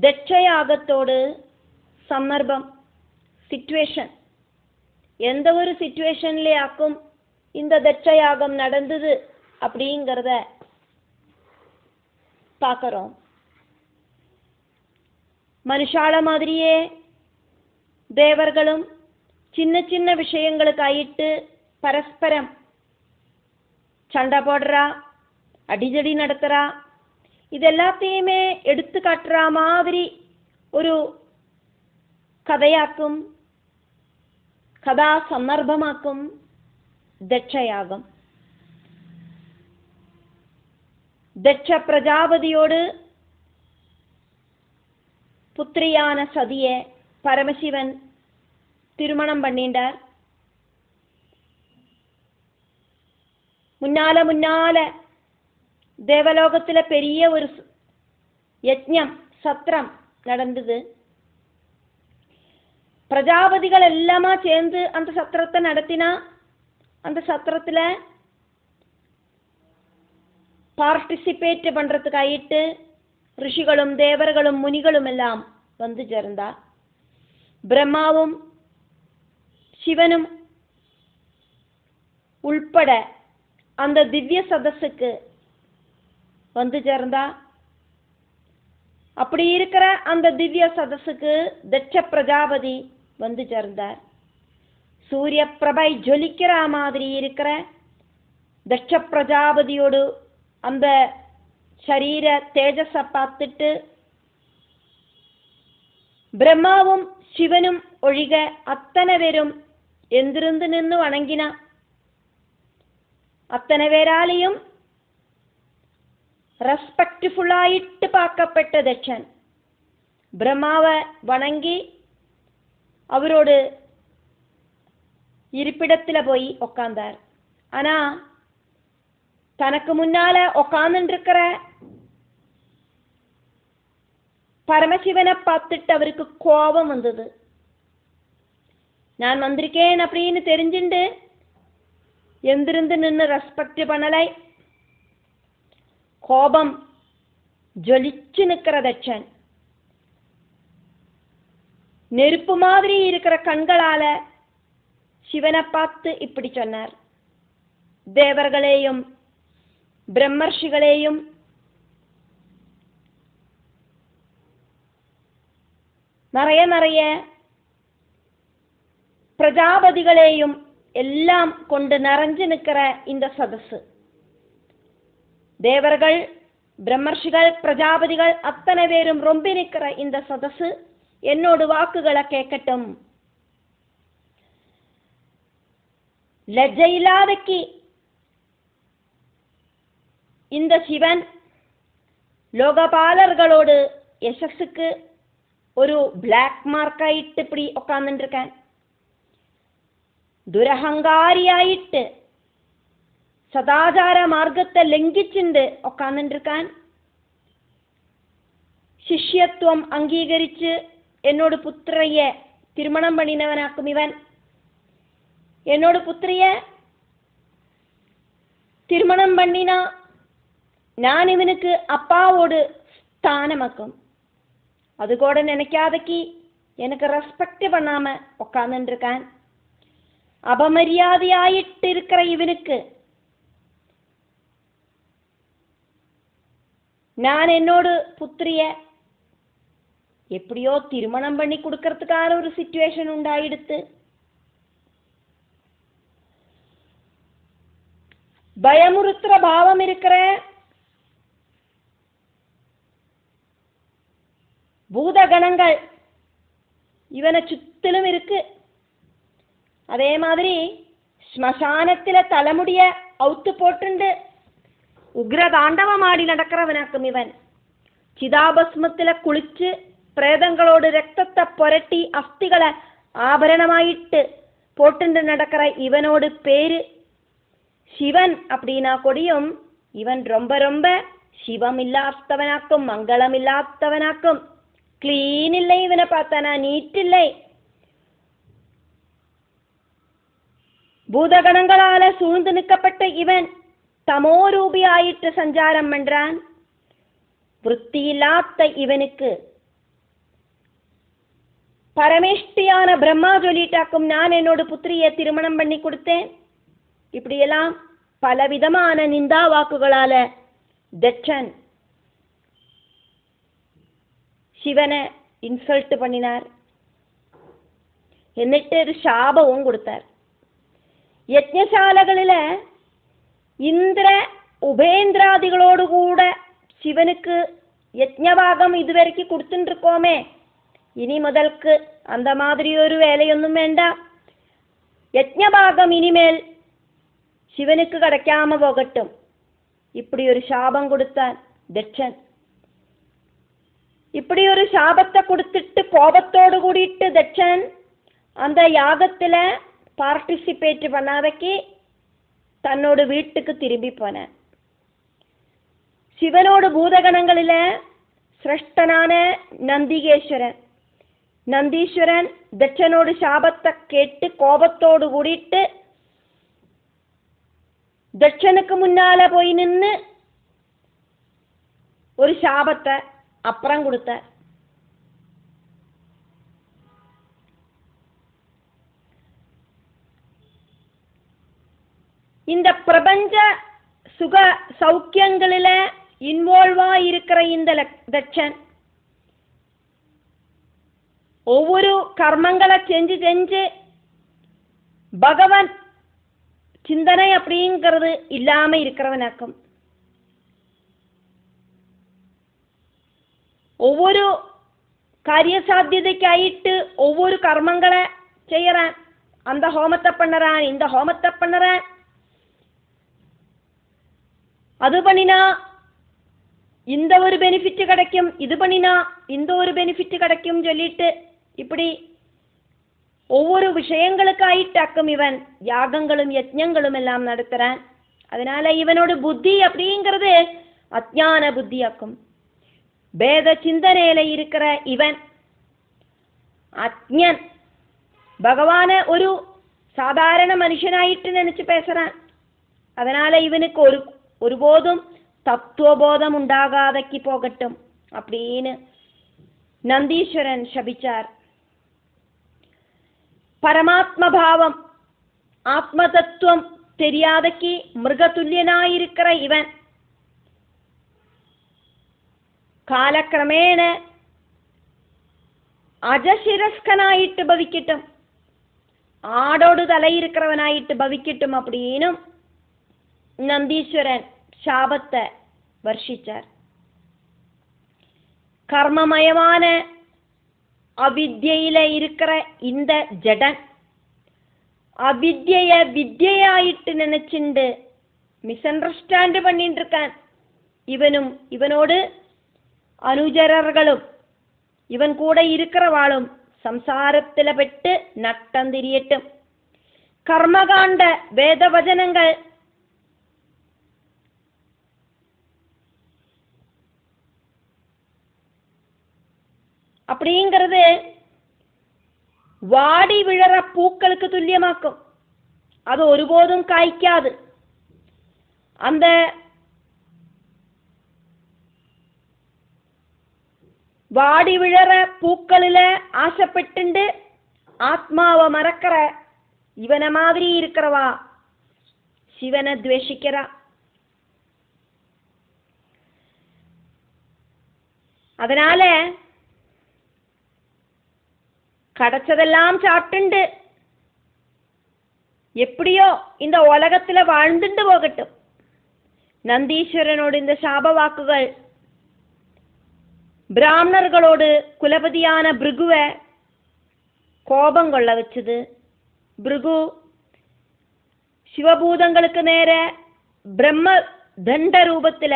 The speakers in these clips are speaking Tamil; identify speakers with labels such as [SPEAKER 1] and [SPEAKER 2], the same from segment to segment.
[SPEAKER 1] தட்சயாகத்தோடு சந்தர்ப்பம், சிச்சுவேஷன், எந்த ஒரு சிச்சுவேஷன்லேயாக்கும் இந்த தட்சயாகம் நடந்தது அப்படிங்கிறத பார்க்குறோம். மனுஷால மாதிரியே தேவர்களும் சின்ன சின்ன விஷயங்களுக்கு ஆயிட்டு பரஸ்பரம் சண்டை போடுறா, அடிதடி நடத்துறா. இது எல்லாத்தையுமே எடுத்து காட்டுற மாதிரி ஒரு கதையாக்கும், கதா சந்தர்ப்பமாக்கும் தட்சயாகம். தட்ச பிரஜாபதியோடு புத்திரியான சதிய பரமசிவன் திருமணம் பண்ணிண்டார். முன்னால தேவலோகத்துல பெரிய ஒரு யஜ்ஞம், சத்திரம் நடந்தது. பிரஜாபதிகள் எல்லாமா சேர்ந்து அந்த சத்திரத்தை நடத்தினா. அந்த சத்திரத்துல பார்ட்டிசிபேட் பண்றதுக்காயிட்டு ரிஷிகளும் தேவர்களும் முனிகளும் எல்லாம் வந்து சேர்ந்தா. பிரம்மாவும் சிவனும் உள்பட அந்த திவ்ய சதஸுக்கு வந்து சேர்ந்தா. அப்படி இருக்கிற அந்த திவ்ய சதஸுக்கு தட்ச பிரஜாபதி வந்து சேர்ந்தார். சூரிய பிரபை ஜொலிக்கிற மாதிரி இருக்கிற தட்ச பிரஜாபதியோடு அந்த சரீர தேஜஸை பார்த்துட்டு பிரம்மாவும் சிவனும் ஒழிக அத்தனை பேரும் எந்திருந்து நின்று வணங்கினா. அத்தனை பேராலையும் ரெஸ்பெக்ட்ஃபுல்லாயிட்டு பார்க்கப்பட்ட தட்சன் பிரம்மாவை வணங்கி அவரோடு இருப்பிடத்துல போய் உக்காந்தார். ஆனா தனக்கு முன்னால உக்காந்துருக்கிற பரமசிவனை பார்த்துட்டு அவருக்கு கோபம் வந்தது. நான் வந்திருக்கேன் அப்படின்னு தெரிஞ்சுண்டு எந்திருந்து நின்று ரெஸ்பெக்ட் பண்ணலை. கோபம் ஜொலிச்சு நிற்கிற தட்சன் நெருப்பு மாதிரி இருக்கிற கண்களால சிவனை பார்த்து இப்படி சொன்னார். தேவர்களையும் பிரம்மர்ஷிகளையும் நிறைய பிரஜாபதிகளையும் எல்லாம் கொண்டு நிறைஞ்சு நிற்கிற இந்த சதசு, தேவர்கள் பிரம்மர்ஷிகள் பிரஜாபதிகள் அத்தனை பேரும் ரொம்ப நிற்கிற இந்த சதசு என்னோட வாக்குகளை கேட்கட்டும். லஜ்ஜையில்லாதக்கு இந்த சிவன் லோகபாலர்களோடு யசஸுக்கு ஒரு பிளாக் மார்க்காயிட்டு இப்படி உட்கார்ந்துருக்கேன். துரகங்காரியாயிட்டு சதாச்சார மார்க்கத்தை லங்கிச்சுண்டு உட்கார்ந்துருக்கான். சிஷ்யத்துவம் அங்கீகரிச்சு என்னோட புத்திரைய திருமணம் பண்ணினவனாக்கும் இவன். என்னோட புத்திரிய திருமணம் பண்ணினா நான் இவனுக்கு அப்பாவோடு ஸ்தானமாக்கும். அது கூட நினைக்காதக்கி எனக்கு ரெஸ்பெக்ட் பண்ணாம உட்கார்ந்துருக்கான். அபமரியாதையாயிட்டு இருக்கிற இவனுக்கு நான் என்னோட புத்திரிய எப்படியோ திருமணம் பண்ணி கொடுக்கறதுக்கான ஒரு சிச்சுவேஷன் உண்டாயிடுத்து. பயமுறுத்துற பாவம் இருக்கிற பூதகணங்கள் இவனை சுத்திலும் இருக்கு. அதே மாதிரி ஸ்மசானத்தில தலைமுடிய அவுத்து போட்டுண்டு உக்ரதாண்டவமாடி நடக்கிறவனாக்கும் இவன். சிதாபஸ்மத்தில குளிச்சு பிரேதங்களோடு ரத்தத்தை புரட்டி அஸ்திகளை ஆபரணமாயிட்டு போட்டுண்டு நடக்கிற இவனோடு பேரு சிவன் அப்படின்னா கொடியும் இவன் ரொம்ப ரொம்ப சிவம் இல்லாதவனாக்கும், மங்களம் இல்லாதவனாக்கும். கிளீன் இல்லை, இவனை பார்த்தானா நீட் இல்லை. பூதகணங்களால சூழ்ந்து நிற்கப்பட்ட இவன் தமோரூபி ஆயிட்டு சஞ்சாரம் பண்றான். விருத்தி இல்லாத இவனுக்கு பரமேஷ்டியான பிரம்மா சொல்லிட்டாக்கும் நான் என்னோட புத்திரியை திருமணம் பண்ணி கொடுத்தேன். இப்படியெல்லாம் பலவிதமான நிந்தா வாக்குகளால தட்சன் சிவனை இன்சல்ட் பண்ணினார். എന്നിട്ട് ഒരു ശാപവും കൊടുത്താർ. യജ്ഞശാലകളില് ഇന്ദ്ര ഉപേന്ദ്രാദികളോടുകൂടെ ശിവനുക്ക് യജ്ഞഭാഗം ഇതുവരെക്ക് കൊടുത്തിട്ടിരിക്കോമേ, ഇനി മുതൽക്ക് அந்த மாதிரி ഒരു വേലയൊന്നും വേണ്ട, യജ്ഞഭാഗം ഇനിമേൽ ശിവനുക്ക് കിടക്കാമ പോകട്ടും. இப்படி ஒரு சாபம் கொடுத்தான் தட்சன். இப்படி ஒரு சாபத்தை கொடுத்துட்டு கோபத்தோடு கூடிட்டு தட்சன் அந்த யாகத்துல பார்ட்டிசிபேட் பண்ணாதக்கு தன்னோட வீட்டுக்கு திரும்பி போனான். சிவனோட பூதகணங்களில சிரஷ்டனான நந்தீஸ்வரன் தட்சனோட சாபத்தை கேட்டு கோபத்தோடு கூடிட்டு தட்சனுக்கு முன்னால போய் நின்று ஒரு சாபத்தை அப்புறம் கொடுத்தார். இந்த பிரபஞ்ச சுக சௌக்கியங்களில இன்வால்வா இருக்கிற இந்த தட்சன் ஒவ்வொரு கர்மங்களை செஞ்சு பகவான் சிந்தனை அப்படிங்கிறது இல்லாம இருக்கிறவனாக்கும். ஒவ்வொரு காரிய சாத்தியதைக்காயிட்டு ஒவ்வொரு கர்மங்களை செய்யறான். அந்த ஹோமத்தை பண்ணறான், இந்த ஹோமத்தை பண்ணறான். அது பண்ணினா இந்த ஒரு பெனிஃபிட் கிடைக்கும், இது பண்ணினா இந்த ஒரு பெனிஃபிட் கிடைக்கும் சொல்லிட்டு இப்படி ஒவ்வொரு விஷயங்களுக்காயிட்டாக்கும் இவன் யாகங்களும் யஜ்ஞங்களும் எல்லாம் நடத்துறான். அதனால இவனோட புத்தி அப்படிங்கிறது அஜ்ஞான புத்தியாக்கும். பேத சிந்தனையில இருக்கிற இவன் அஜ்ஞன். பகவான ஒரு சாதாரண மனுஷனாயிட்டு நினைச்சு பேசுறான். அதனால இவனுக்கு ஒருபோதும் தத்துவபோதம் உண்டாகாதக்கி போகட்டும் அப்படின்னு நந்தீஸ்வரன் சபிச்சார். பரமாத்ம பாவம் ஆத்ம தத்துவம் தெரியாதக்கி மிருகதுல்யனாயிருக்கிற இவன் കാലക്രമേണ അജശിരസ്കനായിട്ട് ഭവിക്കട്ടും, ആടോട് തലയിരിக்கிறവനായിട്ട് ഭവിക്കട്ടും அப்படினும் நந்தீஸ்வரன் சாபத்தை வர்ஷிச்சார். கர்மமயமான அவித்யில இருக்கிற இந்த ஜடன் அவித்யை வித்யாயிட்டு நினைச்சுண்டு மிஸ் அண்டர்ஸ்டாண்ட் பண்ணிட்டு இருக்கான். இவனும் இவனோடு அனுஜரர்களும் இவன் கூட இருக்கிறவாளும் சம்சாரத்தில பெட்டு நட்டம் திரியட்டும். கர்மகாண்ட வேதவசனங்கள் அப்படிங்கிறது வாடி விழற பூக்களுக்கு துல்லியமாக்கும். அது ஒருபோதும் காய்க்காது. அந்த வாடி விழற பூக்களில ஆசைப்பட்டு ஆத்மாவை மறக்கிற இவனை மாதிரி இருக்கிறவா சிவனை துவேஷிக்கிறா. அதனால கிடைச்சதெல்லாம் சாப்பிட்டு எப்படியோ இந்த உலகத்துல வாழ்ந்துட்டு போகட்டும். நந்தீஸ்வரனோட இந்த சாப வாக்குகள் பிராமணர்களோடு குலபதியான பிருகுவை கோபம் கொள்ள வச்சது. பிருகு சிவபூதங்களுக்கு நேர பிரம்மதண்ட ரூபத்துல,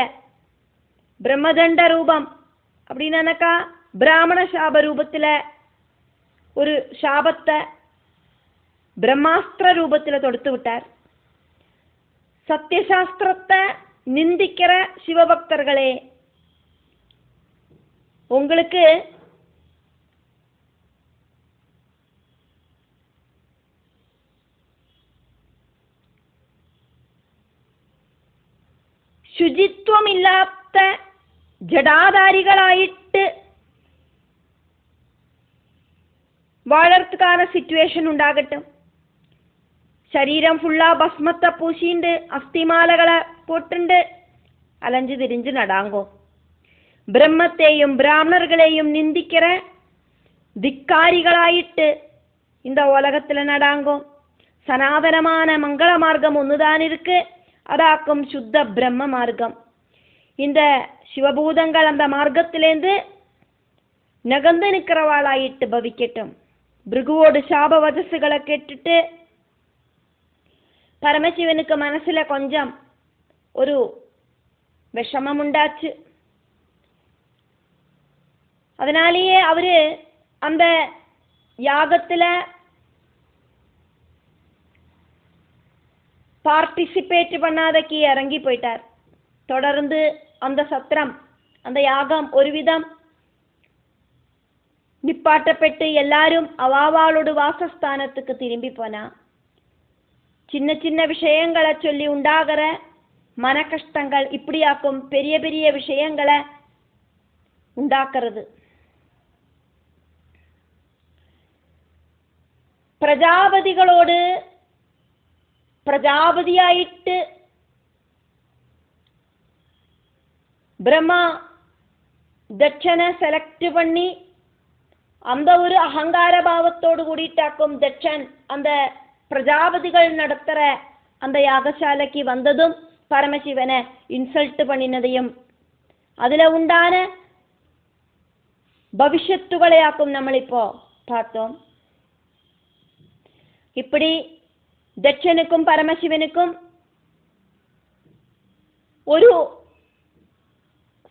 [SPEAKER 1] பிரம்மதண்ட ரூபம் அப்படின்னாக்கா பிராமண சாப ரூபத்துல ஒரு சாபத்தை பிரம்மாஸ்திர ரூபத்தில் தொடுத்து விட்டார். சத்தியசாஸ்திரத்தை நிந்திக்கிற சிவபக்தர்களே, உங்களுக்கு ശുചിത്വമില്ലാത്ത ജടാധാരികളായിട്ട് வாழறதுக்கான சிச்சுவேஷன் உண்டாகட்டும். சரீரம் ஃபுல்லா பஸ்மத்தை பூசிண்டு அஸ்திமாலைகளை போட்டுண்டு அலைஞ்சு திரிஞ்சு நடாங்கோ. பிரம்மத்தையும் பிராமணர்களையும் நிந்திக்கிற திக்காரிகளாயிட்டு இந்த உலகத்துல நடாங்கோ. சனாதனமான மங்கள மார்க்கம் ஒண்ணுதான் இருக்கு, அதாக்கும் சுத்த பிரம்ம மார்க்கம். இந்த சிவபூதங்கள் அந்த மார்க்கத்திலேருந்து நகர்ந்து நிற்கிறவாளாயிட்டு பவிக்கட்டும். பிருகுவோடு சாப வதசுகளை கேட்டுட்டு பரமசிவனுக்கு மனசுல கொஞ்சம் ஒரு விஷமம் உண்டாச்சு. அதனாலேயே அவரு அந்த யாகத்துல பார்ட்டிசிபேட் பண்ணாதக்கு இறங்கி போயிட்டார். தொடர்ந்து அந்த சத்திரம் அந்த யாகம் ஒரு விதம் நிப்பாட்டப்பட்டு எல்லாரும் அவாவாளோட வாசஸ்தானத்துக்கு திரும்பி போனா. சின்ன சின்ன விஷயங்களை சொல்லி உண்டாகிற மன கஷ்டங்கள் இப்படியாக்கும் பெரிய பெரிய விஷயங்களை உண்டாக்குறது. பிரஜாபதிகளோடு பிரஜாபதியாயிட்டு பிரம்மா தட்சனை செலக்ட் பண்ணி அந்த ஒரு அகங்கார பாவத்தோடு கூடிட்டாக்கும் தட்சன் அந்த பிரஜாபதிகள் நடத்துற அந்த யாகசாலைக்கு வந்ததும் பரமசிவனை இன்சல்ட் பண்ணினதையும் அதுல உண்டான பவிஷ்யத்துகளையாக்கும் நம்ம இப்போ பார்த்தோம். இப்படி தட்சனுக்கும் பரமசிவனுக்கும் ஒரு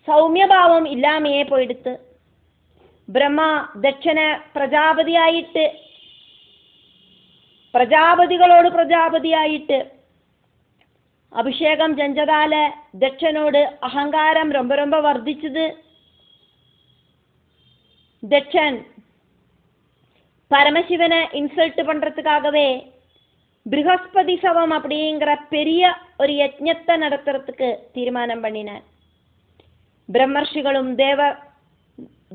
[SPEAKER 1] சௌமியபாவம் இல்லாமையே போயிடுத்து. பிரம்மா தட்சனை பிரஜாபதியாயிட்டு பிரஜாபதிகளோடு பிரஜாபதியாயிட்டு அபிஷேகம் செஞ்சதால தட்சனோடு அகங்காரம் ரொம்ப ரொம்ப வர்த்திச்சது. தட்சன் பரமசிவனை இன்சல்ட் பண்றதுக்காகவே பிருகஸ்பதி சவம் அப்படிங்கிற பெரிய ஒரு யஜ்ஞத்தை நடத்துறதுக்கு தீர்மானம் பண்ணினார். பிரம்மர்ஷிகளும்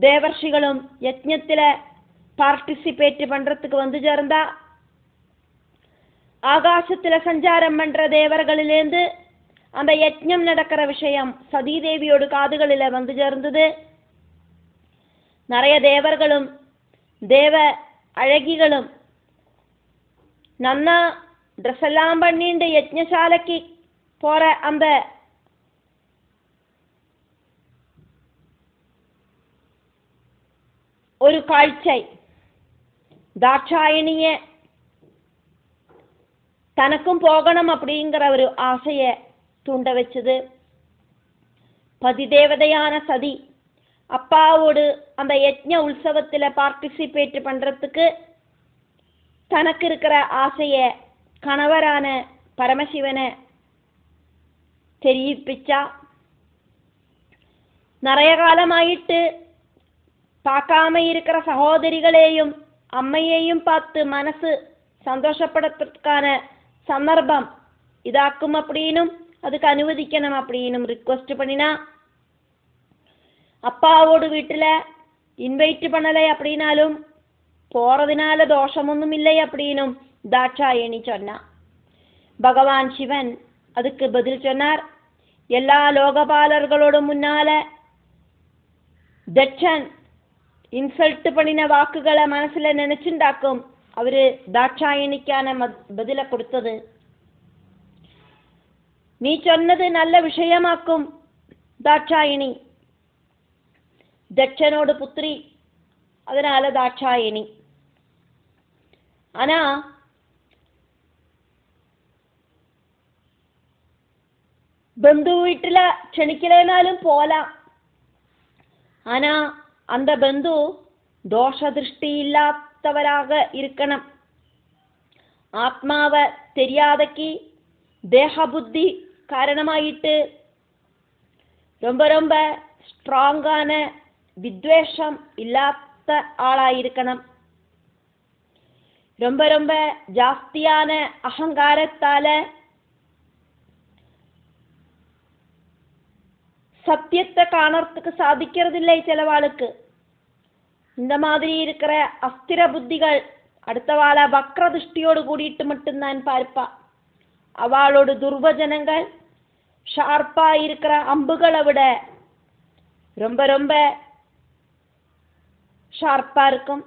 [SPEAKER 1] தேவர்ஷிகளும் யஜ்ஞத்துல பார்ட்டிசிபேட் பண்றதுக்கு வந்து சேர்ந்தா. ஆகாசத்துல சஞ்சாரம் பண்ற தேவர்களிலேருந்து அந்த யஜ்ஞம் நடக்கிற விஷயம் சதீதேவியோட காதுகளில வந்து சேர்ந்தது. நிறைய தேவர்களும் தேவ அழகிகளும் நன்னா ட்ரெஸ் எல்லாம் பண்ணிட்டு யஜ்ஞசாலைக்கு போற அந்த ஒரு காட்சை தாட்சாயணிய தனக்கும் போகணும் அப்படிங்கிற ஒரு ஆசைய தூண்ட வச்சது. பதிதேவதையான சதி அப்பாவோடு அந்த யஜ்ஞ உற்சவத்துல பார்ட்டிசிபேட் பண்றதுக்கு தனக்கு இருக்கிற ஆசைய கணவரான பரமசிவனை தெரிவிச்சா. நிறைய காலமாயிட்டு பார்க்காம இருக்கிற சகோதரிகளையும் அம்மையையும் பார்த்து மனசு சந்தோஷப்படுத்துறதுக்கான சந்தர்ப்பம் இதாக்கும் அப்படின்னும் அதுக்கு அனுமதிக்கணும் அப்படின்னும் ரிக்வெஸ்ட் பண்ணினா. அப்பாவோடு வீட்டுல இன்வைட் பண்ணலை அப்படின்னாலும் போறதுனால தோஷமொன்னும் இல்லை அப்படின்னும் தாட்சாயணி சொன்னா. பகவான் சிவன் அதுக்கு பதில் சொன்னார், எல்லா லோகபாலர்களோட முன்னால தட்சன் இன்சல்ட் பண்ணின வாக்குகளை மனசுல நினைச்சுண்டாக்கும் அவரு தாட்சாயணிக்கான பதில கொடுத்தது. நீ சொன்னது நல்ல விஷயமாக்கும் தாட்சாயணி. தட்சனோட புத்திரி, அதனால தாட்சாயணி. ஆனா பந்து வீட்டுல க்ஷணிக்கலைனாலும் போலாம். ஆனா அந்த பந்து தோஷ திருஷ்டி இல்லாதவராக இருக்கணும். ஆத்மாவை தெரியாதக்கு தேக புத்தி காரணமாயிட்டு ரொம்ப ரொம்ப ஸ்ட்ராங்கான வித்வேஷம் இல்லாத ஆளாயிருக்கணும். ரொம்ப ரொம்ப ஜாஸ்தியான அகங்காரத்தால சத்தியத்தை காணறதுக்கு சாதிக்கிறதில்லை சிலவாளுக்கு. இந்த மாதிரி இருக்கிற அஸ்திர புத்திகள் அடுத்தவாள வக்ர திருஷ்டியோடு கூடிட்டு மட்டும்தான் பார்ப்பா. அவளோட துர்வஜனங்கள் ஷார்ப்பா இருக்கிற அம்புகளை விட ரொம்ப ரொம்ப ஷார்ப்பா இருக்கும்.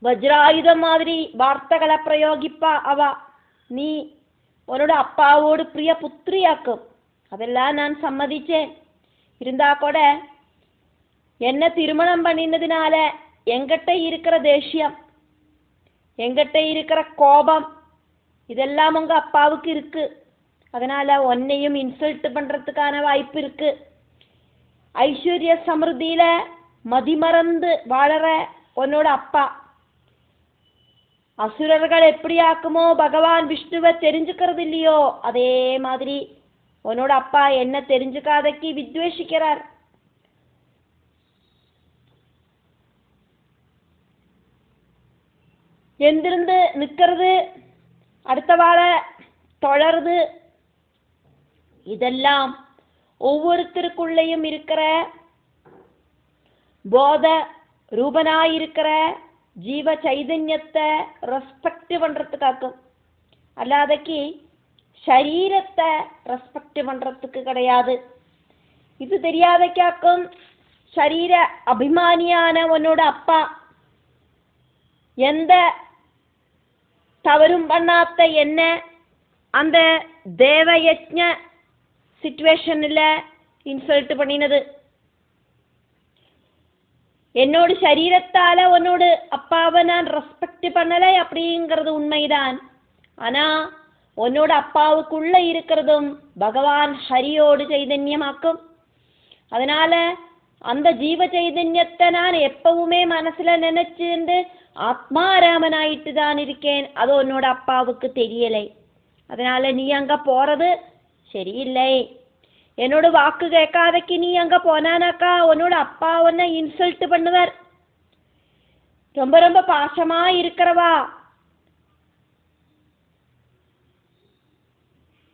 [SPEAKER 1] வஜ்ராயுதம் மாதிரி வார்த்தைகளை பிரயோகிப்பா அவ. நீ உன்னோட அப்பாவோடு பிரிய புத்திரியாக்கும், அதெல்லாம் நான் சம்மதிச்சேன். இருந்தா கூட என்ன திருமணம் பண்ணினதுனால எங்கிட்ட இருக்கிற தேசியம், எங்கிட்ட இருக்கிற கோபம், இதெல்லாம் உங்க அப்பாவுக்கு இருக்கு. அதனால உன்னையும் இன்சல்ட் பண்றதுக்கான வாய்ப்பு இருக்கு. ஐஸ்வர்ய சமிருத்தியில மதிமறந்து வாழற உன்னோட அப்பா அசுரர்கள் எப்படி ஆக்குமோ பகவான் விஷ்ணுவை தெரிஞ்சுக்கிறது இல்லையோ, அதே மாதிரி உன்னோட அப்பா என்ன தெரிஞ்சுக்காதக்கு வித்வேஷிக்கிறார். எந்திருந்து நிக்கிறது, அடுத்தவாளை தொடருது, இதெல்லாம் ஒவ்வொருத்தருக்குள்ளேயும் இருக்கிற போத ரூபனாயிருக்கிற ஜீவ சைதன்யத்தை ரெஸ்பெக்ட் பண்றதுக்காக்கும். அல்லாதக்கு சரீரத்தை ரெஸ்பெக்ட் பண்றதுக்கு கிடையாது. இது தெரியாதக்காக்கும் சரீர அபிமானியான உன்னோட அப்பா எந்த தவறும் பண்ணாத்த என்ன அந்த தேவயஜ்ஞ சிச்சுவேஷன்ல இன்சல்ட் பண்ணினது. என்னோட சரீரத்தால உன்னோட அப்பாவை நான் ரெஸ்பெக்ட் பண்ணலை அப்படிங்கிறது உண்மைதான். ஆனா உன்னோட அப்பாவுக்குள்ள இருக்கிறதும் பகவான் ஹரியோடு சைதன்யமாக்கும். அதனால அந்த ஜீவ சைதன்யத்தை நான் எப்பவுமே மனசுல நினைச்சுண்டு ஆத்மாராமனாயிட்டு தான் இருக்கேன். அது உன்னோட அப்பாவுக்கு தெரியலை. அதனால நீ அங்க போறது சரியில்லை. என்னோட வாக்கு கேட்காதக்கு நீ அங்க போனானாக்கா உன்னோட அப்பா உன்னை இன்சல்ட் பண்ணுவார். ரொம்ப ரொம்ப பாசமா இருக்கிறவா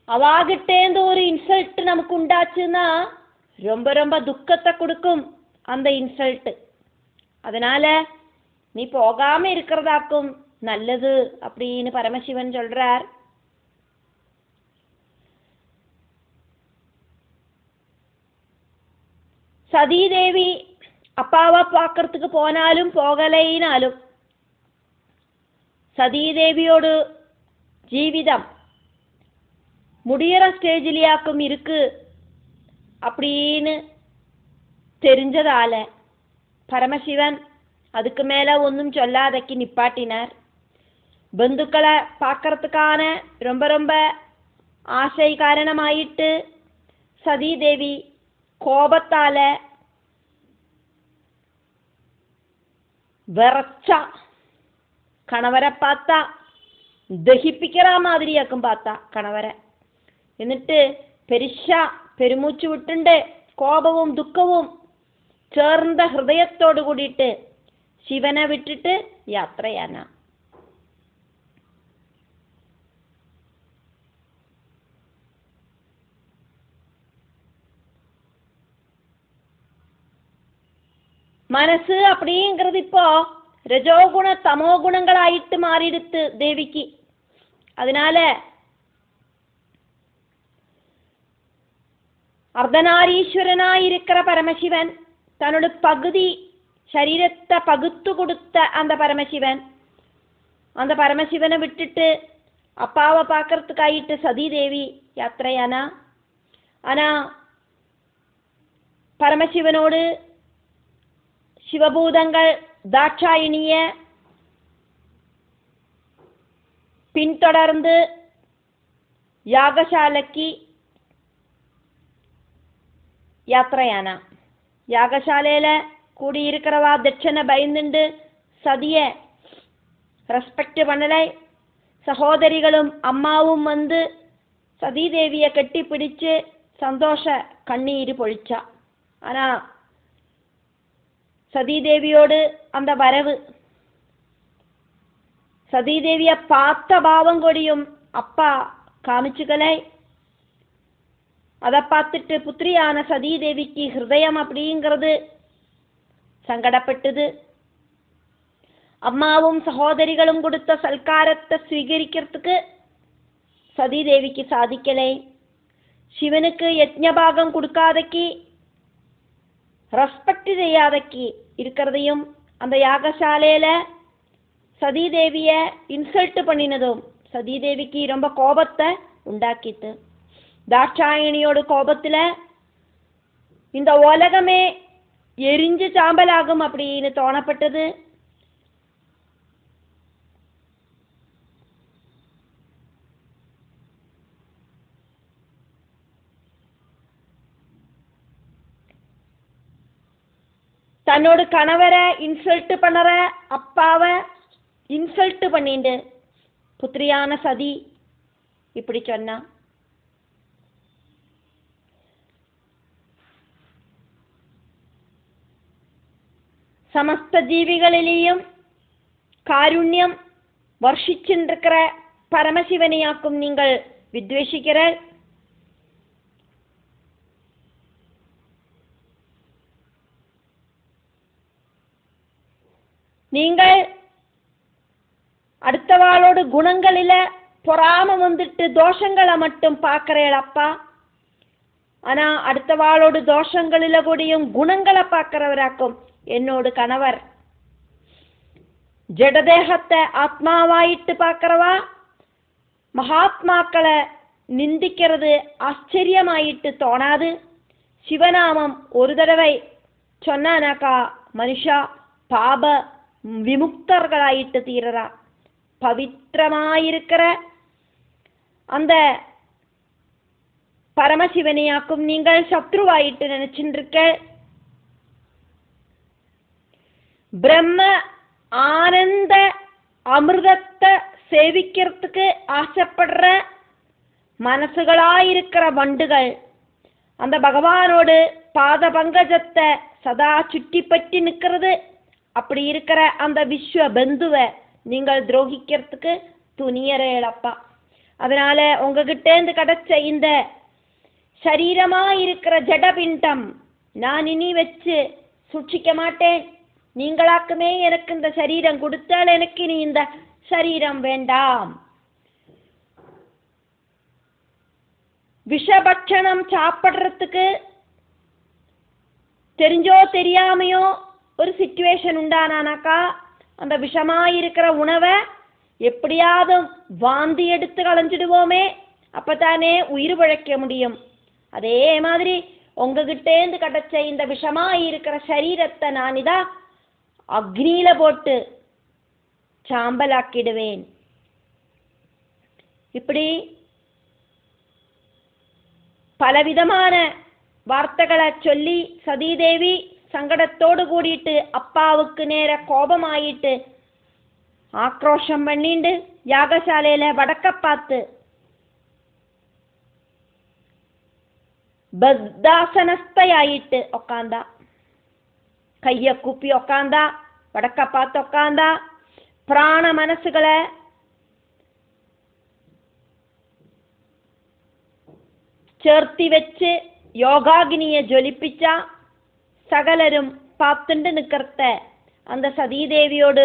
[SPEAKER 1] அவாகிட்டேந்து ஒரு இன்சல்ட் நமக்கு உண்டாச்சுன்னா ரொம்ப ரொம்ப துக்கத்தை கொடுக்கும் அந்த இன்சல்ட். அதனால நீ போகாம இருக்கிறதாக்கும் நல்லது அப்படின்னு பரமசிவன் சொல்றார். சதீதேவி அப்பாவை பார்க்கறதுக்கு போனாலும் போகலைனாலும் சதீதேவியோட ஜீவிதம் முடியற ஸ்டேஜிலேயாக்கும் இருக்கு அப்படின்னு தெரிஞ்சதால பரமசிவன் அதுக்கு மேல ஒன்றும் சொல்லாதக்கு நிப்பாட்டினார். பந்துக்களை பார்க்கறதுக்கான ரொம்ப ரொம்ப ஆசை காரணமாயிட்டு சதீதேவி கோபத்தால விரச்சா. கணவரை பார்த்தா தகிப்பிக்கிற மாதிரியாக்கும் பார்த்தா கணவரை. എന്നിട്ട് பெருசா பெருமூச்சு விட்டுண்டு கோபവും துக்கവും ചേർந்த ഹൃദയത്തോട് കൂടിയിട്ട് ശിവനെ വിട്ടിട്ട് യാത്രയാനാ. മനസ്സ് அப்படிங்கிறது இப்போ രജോഗുണ തമോ ഗുണങ്ങളായിട്ട് മാറിയെടുത്ത് ദേവിക്ക്. அதனால அர்த்தநாரீஸ்வரனாயிருக்கிற பரமசிவன் தன்னோட பகுதி சரீரத்தை பகுத்து கொடுத்த அந்த பரமசிவனை விட்டுட்டு அப்பாவை பார்க்கறதுக்காயிட்டு சதீதேவி யாத்திரையானா. ஆனா பரமசிவனோடு சிவபூதங்கள் தாட்சாயினிய பின்தொடர்ந்து யாகசாலைக்கு யாத்திரையானா. யாகசாலையில கூடியிருக்கிறவா தட்சனை பயந்துண்டு சதிய ரெஸ்பெக்ட் பண்ணலை. சகோதரிகளும் அம்மாவும் வந்து சதீதேவியை கட்டி பிடிச்சு சந்தோஷ கண்ணீர் பொழிச்சா. ஆனா சதீதேவியோடு அந்த வரவு சதீதேவிய பார்த்த பாவம் கொடியும் அப்பா காமிச்சுக்கலை. அதை பார்த்துட்டு புத்திரியான சதீதேவிக்கு ஹிருதயம் அப்படிங்கிறது സങ്കടപ്പെട്ടത്. അമ്മാവും സഹോദരികളും കൊടുത്ത സൽക്കാരത്തെ സ്വീകരിக்கிறதுக்கு சதீதேவிக்கு சாதிக்கலை. சிவனுக்கு யஜ்ஞபாகம் கொடுக்காதக்கு, ரெஸ்பெக்ட் செய்யாதக்கு இருக்கிறதையும் அந்த யாகசாலையில சதீதேவிய இன்சல்ட் பண்ணினதும் சதீதேவிக்கு ரொம்ப கோபத்தை உண்டாக்கிட்டு, தாட்சாயணியோட கோபத்துல இந்த உலகமே எரிஞ்சு சாம்பலாகும் அப்படின்னு தோணப்பட்டது. தன்னோட கணவரை இன்சல்ட் பண்ணற அப்பாவை இன்சல்ட் பண்ணிட்டு புத்திரியான சதி இப்படி சொன்னா. சமஸ்த ஜீவிகளிலேயும் காருண்யம் வர்ஷிச்சிருக்கிற பரமசிவனையாக்கும் நீங்கள் வித்வேஷிக்கிற. நீங்கள் அடுத்தவாளோட குணங்களில பொறாம வந்துட்டு தோஷங்களை மட்டும் பார்க்கிறேள் அப்பா. ஆனா அடுத்தவாளோட தோஷங்களில கூடியும் குணங்களை பார்க்கிறவராக்கும் என்னோட கணவர். ஜடதேகத்தை ஆத்மாவாயிட்டு பார்க்கிறவா மகாத்மாக்களை நிந்திக்கிறது ஆச்சரியமாயிட்டு தோணாது. சிவநாமம் ஒரு தடவை சொன்னானாக்கா மனுஷா பாப விமுக்தர்களாயிட்டு தீரரா. பவித்திரமாயிருக்கிற அந்த பரமசிவனையாக்கும் நீங்கள் சத்ருவாயிட்டு நினைச்சுருக்க. பிரம்ம ஆனந்த அமிர்தத்தை சேவிக்கிறதுக்கு ஆசைப்படுற மனசுகளாயிருக்கிற வண்டுகள் அந்த பகவானோடு பாத பங்கஜத்தை சதா சுற்றி பற்றி நிற்கிறது. அப்படி இருக்கிற அந்த விஸ்வ பந்துவை நீங்கள் துரோகிக்கிறதுக்கு துணியறேளப்பா. அதனால உங்ககிட்டேந்து கிடைச்ச இந்த சரீரமா இருக்கிற ஜடபிண்டம் நான் இனி வச்சு சூட்சிக்க மாட்டேன். நீங்களாக்குமே எனக்கு இந்த சரீரம் கொடுத்தால் எனக்கு இனி இந்த சரீரம் வேண்டாம். விஷபட்சணம் சாப்பிட்றதுக்கு தெரிஞ்சோ தெரியாமையோ ஒரு சிச்சுவேஷன் உண்டானானாக்கா அந்த விஷமாயிருக்கிற உணவை எப்படியாவது வாந்தி எடுத்து களைஞ்சிடுவோமே, அப்பதானே உயிர் பிழைக்க முடியும். அதே மாதிரி உங்ககிட்டேந்து கிடைச்ச இந்த விஷமாயிருக்கிற சரீரத்தை நான் இதா அக்னியில போட்டு சாம்பலாக்கிடுவேன். இப்படி பலவிதமான வார்த்தைகளை சொல்லி சதீதேவி சங்கடத்தோடு கூடிட்டு அப்பாவுக்கு நேர கோபமாயிட்டு ஆக்ரோஷம் பண்ணிண்டு யாகசாலையில வடக்க பார்த்து பத்தாசனஸ்தையாயிட்டு உக்காந்தா. கைய கூப்பி உக்காந்தா, வடக்க பார்த்து உக்காந்தா. பிராண மனசுகளை ചേർത്തി വെച്ച് യോഗാഗ്നിയെ ജ്വലിപ്പിച്ച സകലരും പാത്തുണ്ട് നിക്കർത്ത அந்த சதீதேவியோடு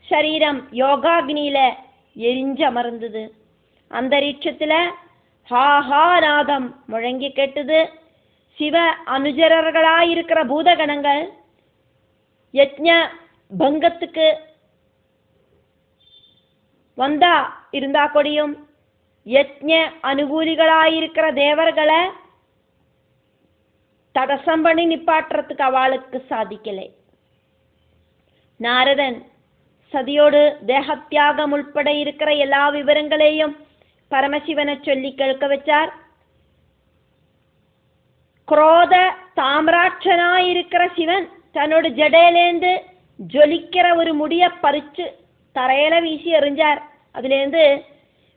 [SPEAKER 1] சரீரம் யோகாக்னியில எரிஞ்சமர்ந்தது. அந்தரிட்சத்துல ஹாஹாநாதம் முழங்கி கேட்டது. சிவ அனுஜரர்களாயிருக்கிற பூதகணங்கள் யஜ்ஞ பங்கத்துக்கு வந்தா இருந்தா கொடியும் யஜ்ஞ அனுகூலிகளாயிருக்கிற தேவர்களை தடசம் பண்ணி நிப்பாட்டுறதுக்கு அவளுக்கு சாதிக்கலை. நாரதன் சதியோடு தேகத்தியாகம் உள்பட இருக்கிற எல்லா விவரங்களையும் பரமசிவனை சொல்லி கேட்க வச்சார். குரோத தாமிராட்சனாயிருக்கிற சிவன் தன்னோட ஜடையிலேந்து ஜொலிக்கிற ஒரு முடிய பறிச்சு தரையில வீசி எறிஞ்சார். அதுலேருந்து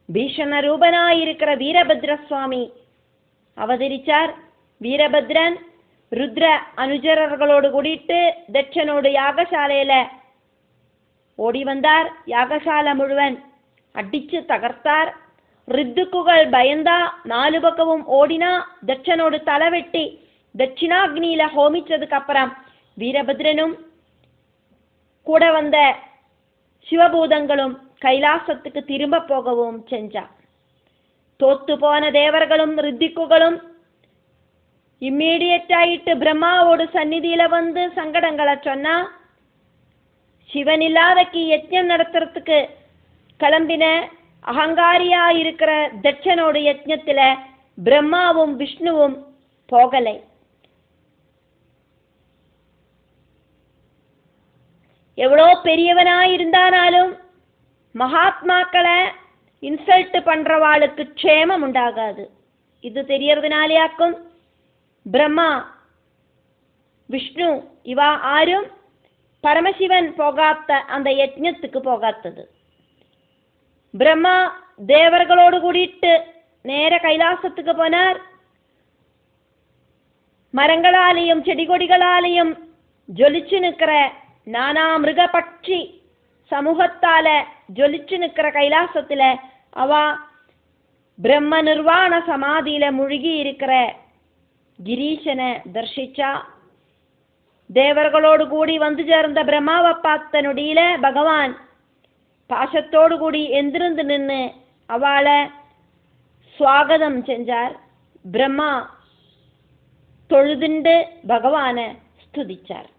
[SPEAKER 1] பீஷண ரூபனாயிருக்கிற வீரபத்ர சுவாமி அவதரிச்சார். வீரபத்ரன் ருத்ர அனுஜரர்களோடு கூடிட்டு தட்சனோடு யாகசாலையில ஓடி வந்தார். யாகசாலை முழுவன் அடிச்சு தகர்த்தார். ரித்துக்குகள் பயந்தா 4 பக்கமும் ஓடினா. தட்சனோடு தலைவெட்டி தட்சிணாக்னியில ஹோமிச்சதுக்கு அப்புறம் வீரபத்ரனும் கூட வந்த சிவபூதங்களும் கைலாசத்துக்கு திரும்ப போகவும் செஞ்சா. தோத்து போன தேவர்களும் ரித்திக்குகளும் இம்மீடியட் ஆயிட்டு பிரம்மாவோட சந்நிதியில வந்து சங்கடங்களை சொன்னா. சிவன் இல்லாதக்கு யஜ்ஞம் நடத்துறதுக்கு கிளம்பின அகங்காரியா இருக்கிற தட்சனோட யஜ்ஞத்துல பிரம்மாவும் விஷ்ணுவும் போகலை. எவ்வளோ பெரியவனாயிருந்தானாலும் மகாத்மாக்களை இன்சல்ட் பண்றவாளுக்கு க்ஷேமம் உண்டாகாது. இது தெரியறதுனாலேயாக்கும் பிரம்மா விஷ்ணு இவா ஆரும் பரமசிவன் போகாத்த அந்த யஜ்ஞத்துக்கு போகாத்தது. பிரம்மா தேவர்களோடு கூடிட்டு நேர கைலாசத்துக்கு போனார். மரங்களாலேயும் செடி கொடிகளாலேயும் ஜொலிச்சு நிற்கிற நானா மிருக பட்சி சமூகத்தால ஜொலிச்சு நிற்கிற கைலாசத்துல அவ பிரம்ம நிர்வாண சமாதியில முழுகி இருக்கிற கிரீஷனை தர்ஷிச்சா. தேவர்களோடு கூடி வந்து சேர்ந்த பிரம்மாவை பார்த்த நொடியில பகவான் பாசத்தோடு கூடி எந்திருந்து நின்று அவளை சுவாகதம் செஞ்சார். பிரம்மா தொழுதுண்டு பகவானை ஸ்துதிச்சார்.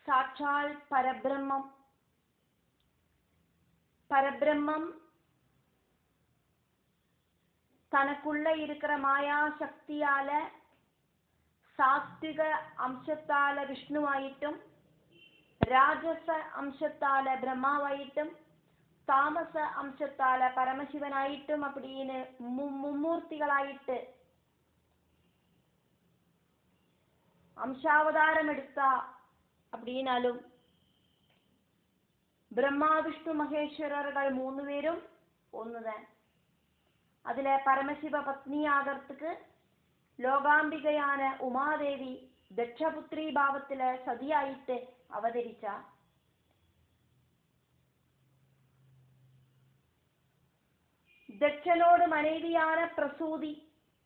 [SPEAKER 1] சாட்சால் பரபிரம்மம். பரபிரம்மம் தனக்குள்ள இருக்கிற மாயா சக்தியால சாத்விக அம்சத்தால விஷ்ணுவாயிட்டும், ராஜச அம்சத்தால பிரம்மாவாயிட்டும், தாமச அம்சத்தால பரமசிவனாயிட்டும் அப்படின்னு மும்மூர்த்திகளாயிட்டு அம்சாவதாரம் எடுத்தா. அப்படின்னாலும் பிரம்மா விஷ்ணு மகேஸ்வரர்கள் 3 பேரும் ஒண்ணுதான். அதுல பரமசிவ பத்னி ஆகிறதுக்கு லோகாம்பிகையான உமாதேவி தட்சபுத்திரி பாவத்துல சதியாயிட்டு அவதரிச்சா. தட்சனோடு மனைவியான பிரசூதி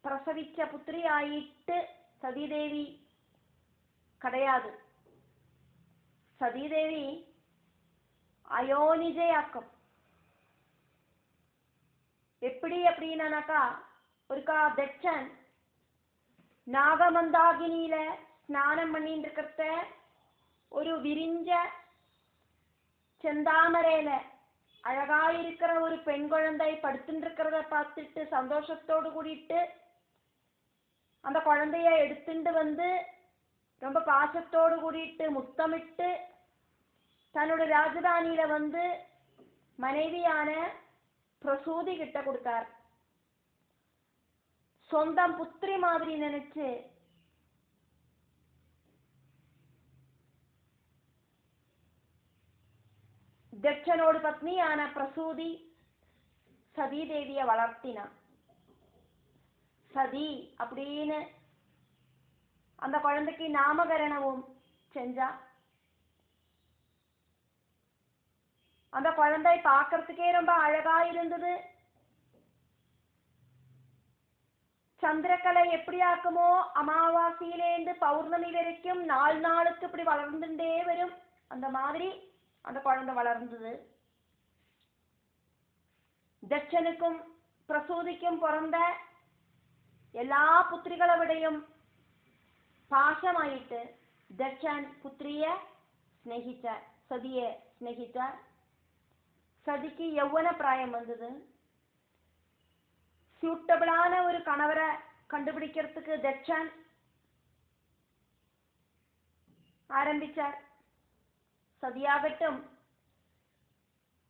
[SPEAKER 1] பிரசவிச்ச புத்திரி ஆயிட்டு சதிதேவி கிடையாது. சதிதேவி அயோனிஜையாக்கம். எப்படி அப்படின்னாக்கா, ஒருக்கா தட்சன் நாகமந்தாகினியில ஸ்நானம் பண்ணிட்டு இருக்கிறத ஒரு விரிஞ்ச செந்தாமரையில அழகாயிருக்கிற ஒரு பெண் குழந்தை படுத்துட்டு இருக்கிறத பார்த்துட்டு சந்தோஷத்தோடு கூடிட்டு அந்த குழந்தைய எடுத்துட்டு வந்து ரொம்ப பாசத்தோடு கூடிட்டு முத்தமிட்டு தன்னோட ராஜதானியில வந்து மனைவியான பிரசூதி கிட்ட கொடுத்தார். சொந்தம் புத்திரி மாதிரி நினைச்சு தட்சனோடு பத்னியான பிரசூதி சதீதேவிய வளர்த்தினா. சதி அப்படின்னு அந்த குழந்தைக்கு நாமகரணமும் செஞ்சா. அந்த குழந்தை பார்க்கறதுக்கே ரொம்ப அழகா இருந்தது. சந்திரக்கலை எப்படி ஆக்குமோ அமாவாசையிலேருந்து பௌர்ணமி வரைக்கும் 4 நாளுக்கு இப்படி வளர்ந்துட்டே வரும், அந்த மாதிரி அந்த குழந்தை வளர்ந்தது. தட்சனுக்கும் பிரசூதிக்கும் பிறந்த எல்லா புத்திரிகளை விடையும் பாசமாயிட்டு தட்சன் புத்திரிய ஸ்நேகிச்சார், சதிய ஸ்நேகிச்சார். சதிக்கு யௌவன பிராயம் வந்தது. சூட்டபிளான ஒரு கணவரை கண்டுபிடிக்கிறதுக்கு தட்சன் ஆரம்பிச்சார். சதியாகட்டும்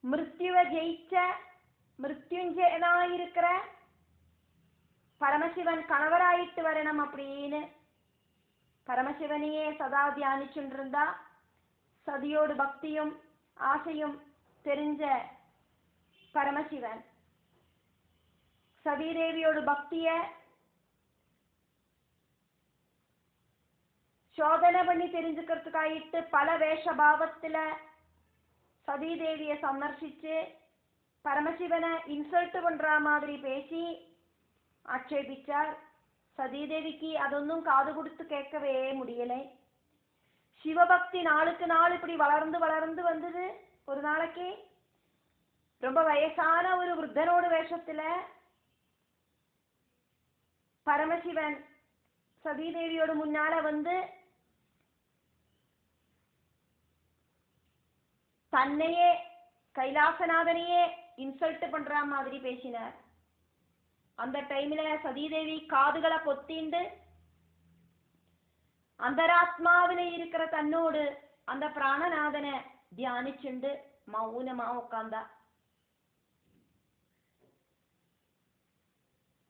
[SPEAKER 1] மிருத்யுவை ஜெயிச்ச மிருத்யுஞ்சயனாயிருக்கிற பரமசிவன் கணவராயிட்டு வரணும் அப்படின்னு பரமசிவனையே சதா தியானிச்சுட்டு இருந்தா. சதியோடு பக்தியும் ஆசையும் தெரிஞ்ச பரமசிவன் சதீதேவியோட பக்திய சோதனை பண்ணி தெரிஞ்சுக்கிறதுக்காயிட்டு பல வேஷபாவத்துல சதீதேவிய சந்தர்சிச்சு பரமசிவனை இன்சல்ட் பண்ற மாதிரி பேசி ஆட்சேபிச்சார். சதீதேவிக்கு அதொன்னும் காது கொடுத்து கேட்கவே முடியலை. சிவபக்தி நாளுக்கு நாள் இப்படி வளர்ந்து வளர்ந்து வந்தது. ஒரு நாளைக்கு ரொம்ப வயசான ஒரு விருத்தனோட வேஷத்துல பரமசிவன் சதீதேவியோட முன்னால வந்து தன்னையே கைலாசநாதனையே இன்சல்ட் பண்ற மாதிரி பேசினார். அந்த டைம்ல சதீதேவி காதுகளை பொத்திண்டு அந்தராத்மாவில இருக்கிற தன்னோடு அந்த பிராணநாதனை தியானிச்சுண்டு மௌனமா உட்கார்ந்தா.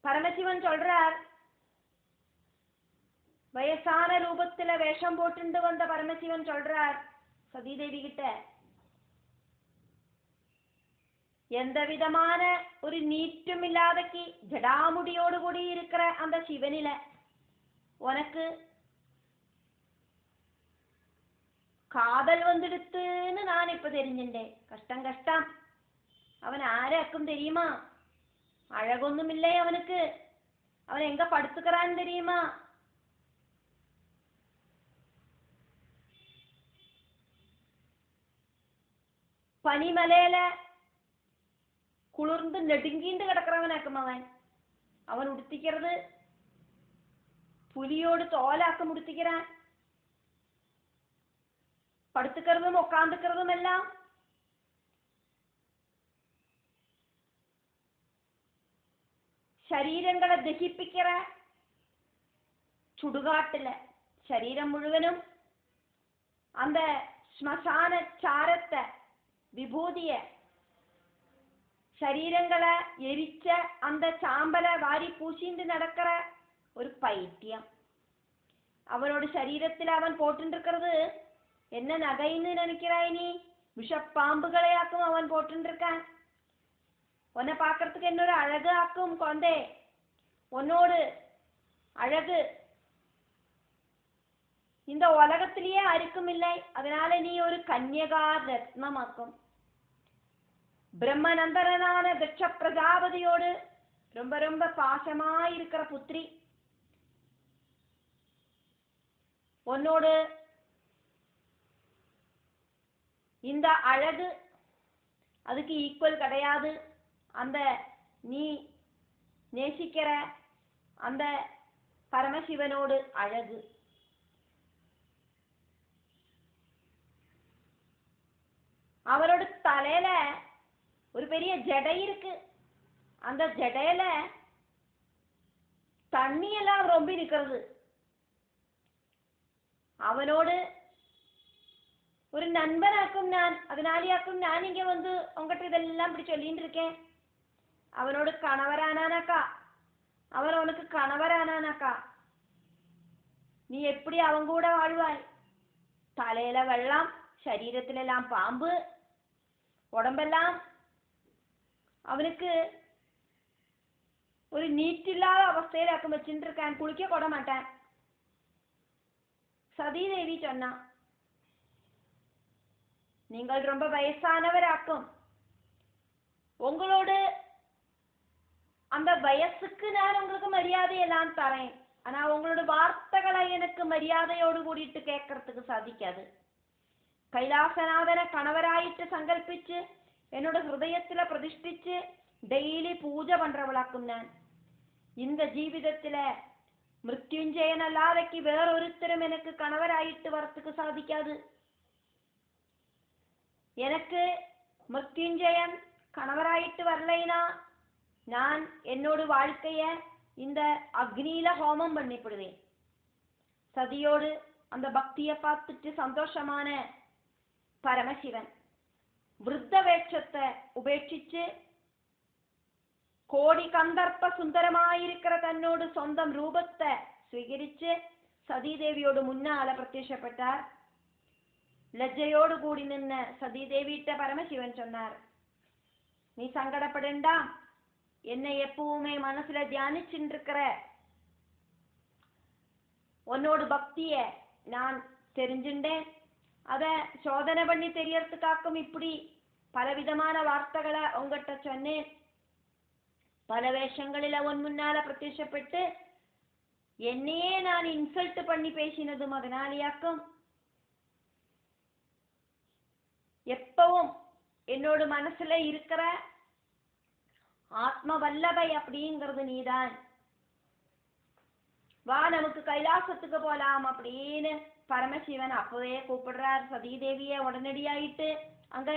[SPEAKER 1] பரமசிவன் சொல்றார், வயசான ரூபத்துல வேஷம் போட்டு வந்த பரமசிவன் சொல்றார் சதீதேவி கிட்ட, எந்த விதமான ஒரு நீட்டும் இல்லாதக்கு ஜடாமுடியோடு கூடி இருக்கிற அந்த சிவனில உனக்கு காதல் வந்துடுத்துன்னு நான் இப்ப தெரிஞ்சுட்டேன். கஷ்டம் கஷ்டம். அவன் ஆராக்கும் தெரியுமா? அழகொன்னும் இல்லை அவனுக்கு. அவன் எங்க படுத்துக்கிறான்னு தெரியுமா? பனிமலையில குளிர்ந்து நெடுங்கிண்டு கிடக்கிறவனாக்கும் அவன். அவன் உடுத்திக்கிறது புலியோடு தோலாக்க முடித்திக்கிறான். படுத்துக்கிறதும் உட்காந்துக்கிறதும் எல்லாம் ശരീരങ്ങളെ ദഹിപ്പിக்கிற சுடுகாட்டுல சரீரம் முழுவதும் அந்த ஸ்மசான சாரத்தை விபூதிய சரீரங்களை எரிச்ச அந்த சாம்பலை வாரி பூசிண்டு நடக்கிற ஒரு பைத்தியம். அவனோட சரீரத்தில் அவன் போட்டுருக்கிறது என்ன நகைன்னு நினைக்கிறாய் நீ? விஷப்பாம்புகளையாக்கும் அவன் போட்டுருக்கான். உன்னை பார்க்கறதுக்கு என்னோட அழகு ஆக்கும் குழந்தை. உன்னோடு அழகு இந்த உலகத்திலேயே யாருக்கும் இல்லை. அதனால நீ ஒரு கன்யகா ரத்னமாக்கும். பிரம்மநந்தரனான தட்ச பிரஜாபதியோடு ரொம்ப ரொம்ப பாசமா இருக்கிற புத்திரி. உன்னோடு இந்த அழகு அதுக்கு ஈக்குவல் கிடையாது. அந்த நீ நேசிக்கிற அந்த பரமசிவனோடு அழகு. அவரோட தலையில ஒரு பெரிய ஜடை இருக்கு. அந்த ஜடையில தண்ணி எல்லாம் ரொம்ப இருக்கிறது. அவனோடு ஒரு நண்பனாக்கும் நான். அதனாலேயாக்கும் நான் இங்க வந்து உங்ககிட்ட இதெல்லாம் இப்படி சொல்லிட்டு இருக்கேன். அவனோட கணவரானானாக்கா, அவன் உனக்கு கணவரானானாக்கா நீ எப்படி அவன் கூட வாழ்வாய்? தலையில வெள்ளம், சரீரத்துல எல்லாம் பாம்பு, உடம்பெல்லாம் அவனுக்கு ஒரு நீட்டில்லாத அவஸ்தையில அக்கம் வச்சுட்டு இருக்கான். குளிக்க கூட மாட்டான். சதீதேவி சொன்னா, நீங்கள் ரொம்ப வயசானவராக்கும். உங்களோடு அந்த வயசுக்கு நான் உங்களுக்கு மரியாதையெல்லாம் தரேன். ஆனா உங்களோட வார்த்தைகளை எனக்கு மரியாதையோடு கூடிட்டு கேட்கறதுக்கு சாதிக்காது. கைலாசநாதனை கணவராயிட்டு சங்கல்பிச்சு என்னோட ஹிருதயத்துல பிரதிஷ்டிச்சு டெய்லி பூஜை பண்றவளாக்கும் நான். இந்த ஜீவிதத்துல மிருத்யுஞ்சயன் அல்லாதைக்கு வேறொருத்தரும் எனக்கு கணவராயிட்டு வரத்துக்கு சாதிக்காது. எனக்கு மிருத்யுஞ்சயன் கணவராயிட்டு வரலைனா நான் என்னோட வாழ்க்கைய இந்த அக்னியில ஹோமம் பண்ணிவிடுவேன். சதியோடு அந்த பக்தியை பார்த்துட்டு சந்தோஷமான பரமசிவன் விருத்த வேட்சத்தை உபேட்சிச்சு கோடி கந்தர்ப்ப சுந்தரமாயிருக்கிற தன்னோடு சொந்தம் ரூபத்தை സ്വീകരിച്ച് സതീദേവിയോട് മുന്നാലെ പ്രത്യക്ഷപ്പെട്ടാർ. ലജ്ജയോട് കൂടി നിന്ന് സതീദേവിയിട്ട പരമശിവൻ சொன்னார், நீ சங்கடப்படண்டா. என்னை எப்பவுமே மனசுல தியானிச்சுருக்கிற உன்னோட பக்திய நான் தெரிஞ்சுட்டேன். அத சோதனை பண்ணி தெரியறதுக்காக்கும் இப்படி பலவிதமான வார்த்தைகளை உங்ககிட்ட சொன்னேன். பல வேஷங்களில் உன் முன்னால பிரத்யட்சப்பட்டு என்னையே நான் இன்சல்ட் பண்ணி பேசினதும் அதனாலேயாக்கும். எப்பவும் என்னோட மனசுல இருக்கிற ஆத்ம வல்லபை அப்படிங்கிறது நீதான். வா நமக்கு கைலாசத்துக்கு போலாம் அப்படின்னு பரமசிவன் அப்பவே கூப்பிடுறார். சதீதேவிய உடனடியாயிட்டு அங்க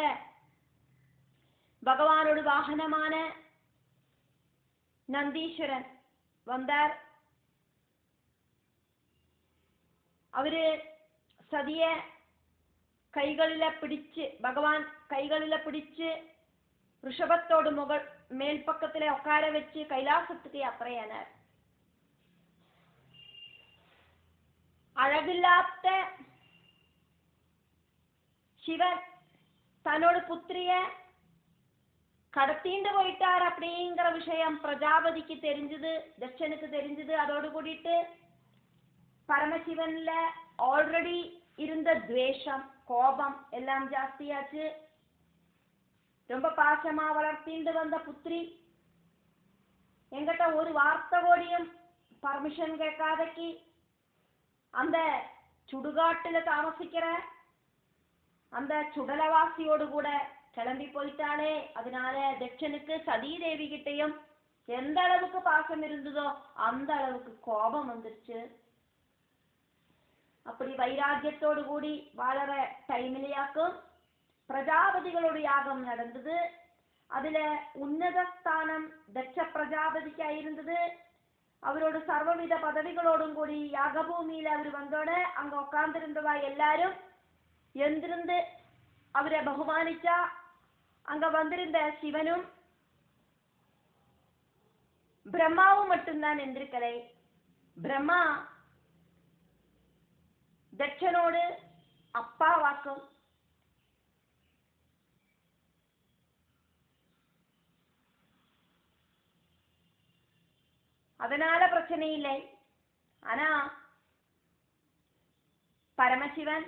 [SPEAKER 1] பகவானோட வாகனமான நந்தீஸ்வரன் வந்தார். அவரு சதிய கைகளில பிடிச்சு, பகவான் கைகளில பிடிச்சு ரிஷபத்தோடு மேல் பக்கத்துல உட்கார வச்சு கைலாசத்துக்கு யாத்திரையானார். அழகில்லாத சிவன் தன்னோட புத்திரிய கடத்திண்டு போயிட்டார் அப்படிங்கிற விஷயம் பிரஜாபதிக்கு தெரிஞ்சது, தட்சனுக்கு தெரிஞ்சது. அதோடு கூட்டிட்டு பரமசிவன்ல ஆல்ரெடி இருந்த துவேஷம், கோபம் எல்லாம் ஜாஸ்தியாச்சு. ரொம்ப பாசமா வளர்த்திண்டு வந்த புத்திரி எங்கிட்ட ஒரு வார்த்தை கோடியும் பர்மிஷன் கேட்காதக்கி அந்த சுடுகாட்டுல தாமசிக்கிற அந்த சுடலவாசியோடு கூட கிளம்பி போயிட்டாலே. அதனால தட்சனுக்கு சதீதேவி கிட்டையும் எந்த அளவுக்கு பாசம் இருந்ததோ அந்த அளவுக்கு கோபம் வந்துருச்சு. அப்படி வைராக்கியத்தோடு கூடி வாழற டைமிலையாக்கும் பிரஜாபதிகளோட யாகம் நடந்தது. அதுல உன்னத ஸ்தானம் தட்ச பிரஜாபதிக்கு இருந்தது. அவரோட சர்வவித பதவிகளோடும் கூடி யாகபூமியில அவர் வந்தோட அங்க உட்கார்ந்திருந்தவா எல்லாரும் எந்திருந்து அவரை பகுமானிச்சா. அங்க வந்திருந்த சிவனும் பிரம்மாவும் மட்டும்தான் எந்திருக்கலை. பிரம்மா தட்சனோடு அப்பா வாக்கும். அதனால பிரச்சனை இல்லை. ஆனா பரமசிவன்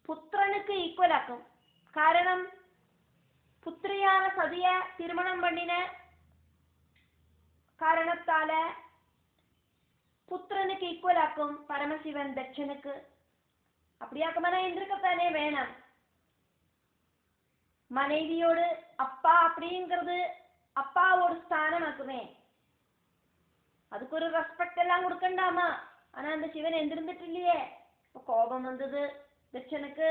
[SPEAKER 1] புத்திரனுக்கு ஈக்குவல் ஆக்கும். காரணம் புத்திரியான சதிய திருமணம் பண்ணின காரணத்தால புத்திரனுக்கு ஈக்குவல் ஆக்கும் பரமசிவன் தட்சனுக்கு. அப்படியாக்கமான எந்திருக்கத்தானே வேணும். மனைவியோடு அப்பா அப்படிங்கிறது அப்பாவோட ஸ்தானம் ஆக்குமே, அதுக்கு ஒரு ரெஸ்பெக்ட் எல்லாம் கொடுக்கண்டாமா. ஆனா அந்த சிவன் எந்திருந்துட்டு இல்லையே. கோபம் வந்தது தட்சனுக்கு.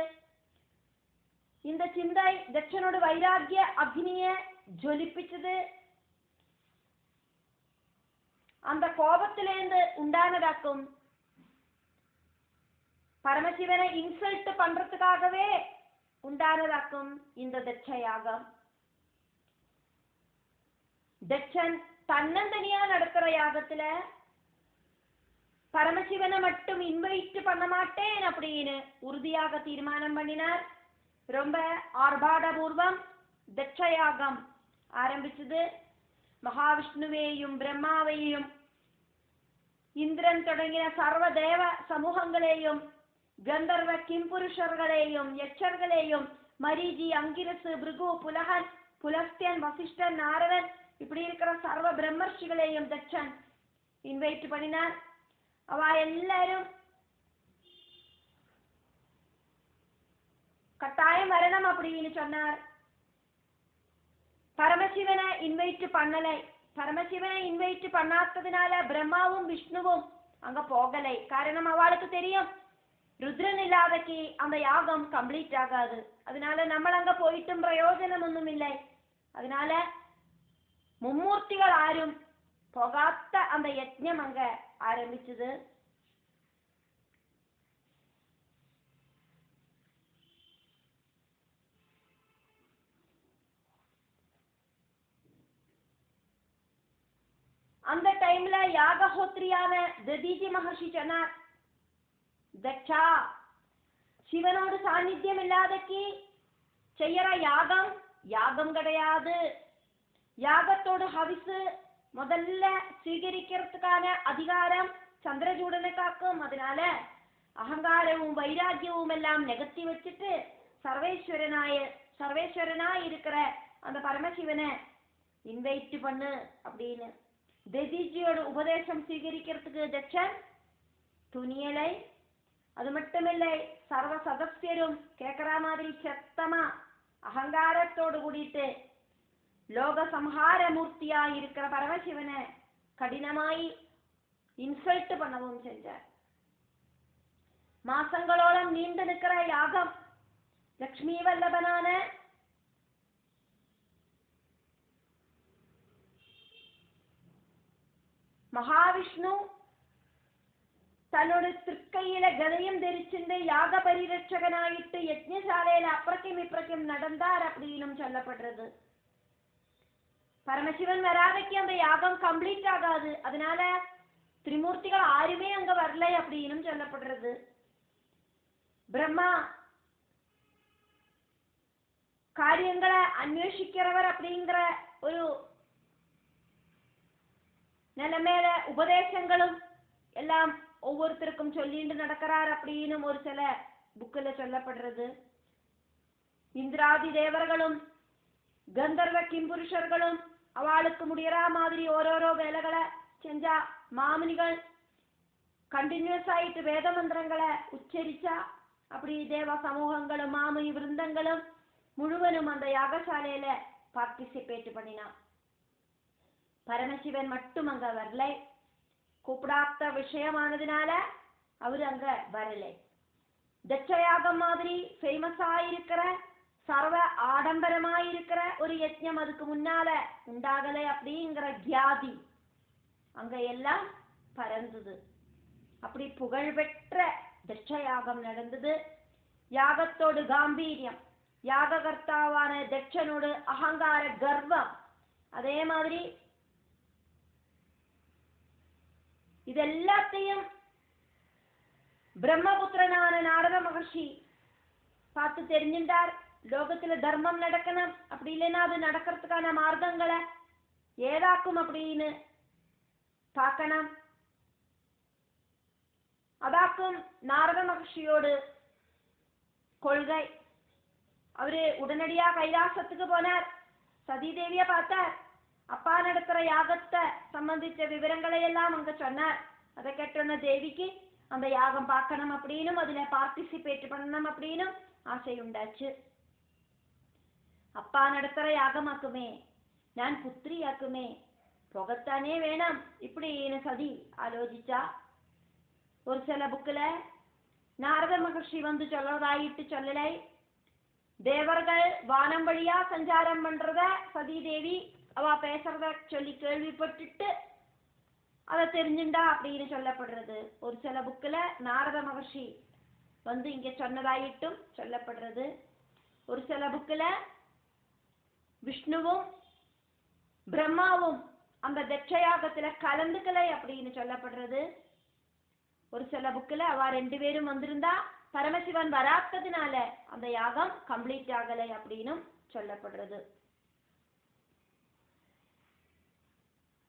[SPEAKER 1] இந்த சிந்தை தட்சனோட வைராக்கிய அக்னிய ஜொலிப்பிச்சது. அந்த கோபத்திலேருந்து உண்டானதாக்கும் பரமசிவனை இன்சல்ட் பண்றதுக்காகவே உண்டானதாக்கும் இந்த தட்ச யாகம். தட்சன் தன்னந்தனியா நடக்கிற யாகத்துல பரமசிவனை மட்டும் இன்வைட் பண்ண மாட்டேன் அப்படின்னு உறுதியாக தீர்மானம் பண்ணினார். ரொம்ப ஆர்ப்பாடபூர்வம் தட்ச யாகம் ஆரம்பிச்சது. மகாவிஷ்ணுவையும் பிரம்மாவையும் இந்திரன் தொடங்கின சர்வ தேவ சமூகங்களையும் கந்தர்வ கிம்புருஷர்களையும் யட்சர்களையும் மரீஜி அங்கிரசு பிருகு புலகன் புலஸ்தியன் வசிஷ்டன் நாரதன் இப்படி இருக்கிற சர்வ பிரம்மர்ஷிகளையும் தட்சன் இன்வைட் பண்ணினார். அவ எல்லாரும் கட்டாயம் வரணும் அப்படின்னு சொன்னார். பரமசிவனை இன்வைட் பண்ணலை. பரமசிவனை இன்வைட் பண்ணாததுனால பிரம்மாவும் விஷ்ணுவும் அங்க போகலை. காரணம் அவளுக்கு தெரியும் ருத்ரன் இல்லாதக்கு அந்த யாகம் கம்ப்ளீட் ஆகாது. அதனால நம்ம அங்க போயிட்டும் பிரயோஜனம் ஒன்றும் இல்லை. அதனால மும்மூர்த்திகள் ஆரும் போகாத அந்த யஜ்ஞம் அங்க ஆரம்பிச்சது. அந்த டைம்ல யாகஹோத்ரியான ததீசி மகர்ஷி சொன்னார், தட்சா சிவனோடு சாநித்தியம் இல்லாதக்கு செய்யற யாகம் யாகம் கிடையாது. யாகத்தோடு ஹவிசு முதல்ல ஸ்வீகரிக்கிறதுக்கான அதிகாரம் சந்திரசூடனுக்காக்கும். அதனால அகங்காரமும் வைராக்கியமும் எல்லாம் நிகழ்த்தி வச்சுட்டு சர்வேஸ்வரனாய் இருக்கிற அந்த பரமசிவனை இன்வைட் பண்ணு அப்படின்னு ததிஜியோட உபதேசம் സ്വീകരിக்கிறதுக்கு தட்சன் துணியலை. அது மட்டுமில்லை, சர்வ சதஸ்யரும் கேட்கிற மாதிரி சத்தமா அகங்காரத்தோடு கூடிட்டு லோக சம்ஹார மூர்த்தியா இருக்கிற பரமசிவனை கடினமாய் இன்சல்ட் பண்ணவும் செஞ்சார். மாசங்களோളം நீண்டு நிற்கிற யாகம் லக்ஷ்மி வல்லபனான മഹാവിഷ്ണു തന്നോട് തൃക്കൈയിലെ ഗതയും ധരിച്ചിട്ട് യാഗപരിരക്ഷകനായിട്ട് യജ്ഞശാലയിൽ അപ്പുറക്കും ഇപ്പുറക്കും നടந்தார் அப்படின்னு சொல்லப்படுறது. பரமசிவன் வராதைக்கு அந்த யாகம் கம்ப்ளீட் ஆகாது. அதனால திரிமூர்த்திகள் யாருமே அங்க வரல அப்படின்னு சொல்லப்படுறது. பிரம்மா காரியங்களை அன்வேஷிக்கிறவர் அப்படிங்கிற ஒரு நிலைமையில உபதேசங்களும் எல்லாம் ஒவ்வொருத்தருக்கும் சொல்லிட்டு நடக்கிறார் அப்படின்னு ஒரு சில புக்கில் சொல்லப்படுறது. இந்திராதி தேவர்களும் கந்தர்வ கிம்புருஷர்களும் அவளுக்கு முடியற மாதிரி ஓரோரோ வேலைகளை செஞ்சா, மாமுனிகள் கண்டினியூஸ் ஆயிட்டு வேத மந்திரங்களை உச்சரிச்சா, அப்படி தேவ சமூகங்களும் மாமுனி விருந்தங்களும் முழுவதும் அந்த யாகசாலையில பார்ட்டிசிபேட் பண்ணினா. பரமசிவன் மட்டும் அங்க வரலை. கூப்பிடாத விஷயமானதுனால அவரு அங்க வரலை. தட்சயாகம் மாதிரி ஃபேமஸ் ஆயிருக்கிற சர்வ ஆடம்பரமாயிருக்கிற ஒரு யஜ்ஞம் அதுக்கு முன்னால உண்டாகலை அப்படிங்கிற கியாதி அங்க எல்லாம் பறந்தது. அப்படி புகழ்பெற்ற தட்சயாகம் நடந்தது. யாகத்தோடு காம்பீரியம், யாககர்த்தாவான தட்சனோடு அகங்கார கர்வம், அதே மாதிரி இதெல்லாத்தையும் பிரம்மபுத்திரனான நாரத மகர்ஷி பார்த்து தெரிஞ்சின்றார். லோகத்துல தர்மம் நடக்கணும், அப்படி இல்லைன்னா அது நடக்கிறதுக்கான மார்க்கங்களை ஏதாக்கும் அப்படின்னு பார்க்கணும். அதாக்கும் நாரத மகர்ஷியோடு கொள்கை. அவரு உடனடியா கைலாசத்துக்கு போனார். சதிதேவிய பார்த்தார். அப்பா நடத்துற யாகத்தை சம்பந்திச்ச விவரங்களை எல்லாம் அங்க சொன்னார். அதை கேட்டோன்ன தேவிக்கு அந்த யாகம் பார்க்கணும் அப்படின்னும் அதுல பார்ட்டிசிபேட் பண்ணணும் அப்படின்னும் ஆசை உண்டாச்சு. அப்பா நடத்துற யாகமாக்குமே, நான் புத்திரியாக்குமே, போகத்தானே வேணாம் இப்படின்னு சதி ஆலோசிச்சா. ஒரு சில புக்கில் நாரத மகர்ஷி வந்து சொல்றதாயிட்டு சொல்லலை. தேவர்கள் வானம் வழியா சஞ்சாரம் பண்றத சதிதேவி அவ பேசுறத சொல்லி கேள்விப்பட்டுட்டு அதை தெரிஞ்சுண்டா அப்படின்னு சொல்லப்படுறது. ஒரு சில புக்கில் நாரத மகர்ஷி வந்து இங்க சொன்னதாயிட்டும் சொல்லப்படுறது. ஒரு சில புக்கில் விஷ்ணுவும் பிரம்மாவும் அந்த தட்சயாகத்துல கலந்துக்கலை அப்படின்னு சொல்லப்படுறது. ஒரு சில புக்கில் அவ ரெண்டு பேரும் வந்திருந்தா பரமசிவன் வராத்ததுனால அந்த யாகம் கம்ப்ளீட் ஆகலை அப்படின்னு சொல்லப்படுறது.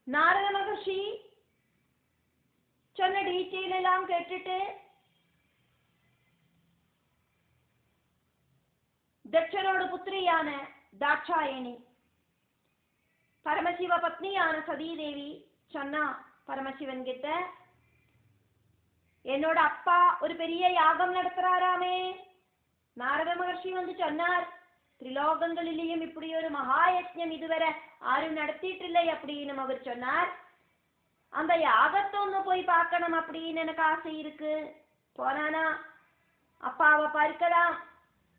[SPEAKER 1] நாரத மகர்ஷி சொன்ன டீட்டெயில் எல்லாம் கேட்டுட்டு தட்சனோட புத்திரியான தாட்சாயணி பரமசிவ பத்னியான சதீதேவி சொன்னா பரமசிவன் கிட்ட, என்னோட அப்பா ஒரு பெரிய யாகம் நடத்துறாராமே. நாரத மகர்ஷி வந்து சொன்னார், திரிலோகங்களிலேயும் இப்படி ஒரு மகாயஜ்ஞம் இதுவரை யாரும் நடத்திட்டு இல்லை அப்படின்னு அவர் சொன்னார். அந்த யாகத்தை ஒன்று போய் பார்க்கணும் அப்படின்னு எனக்கு ஆசை இருக்கு. போனானா அப்பாவை பார்க்கலாம்,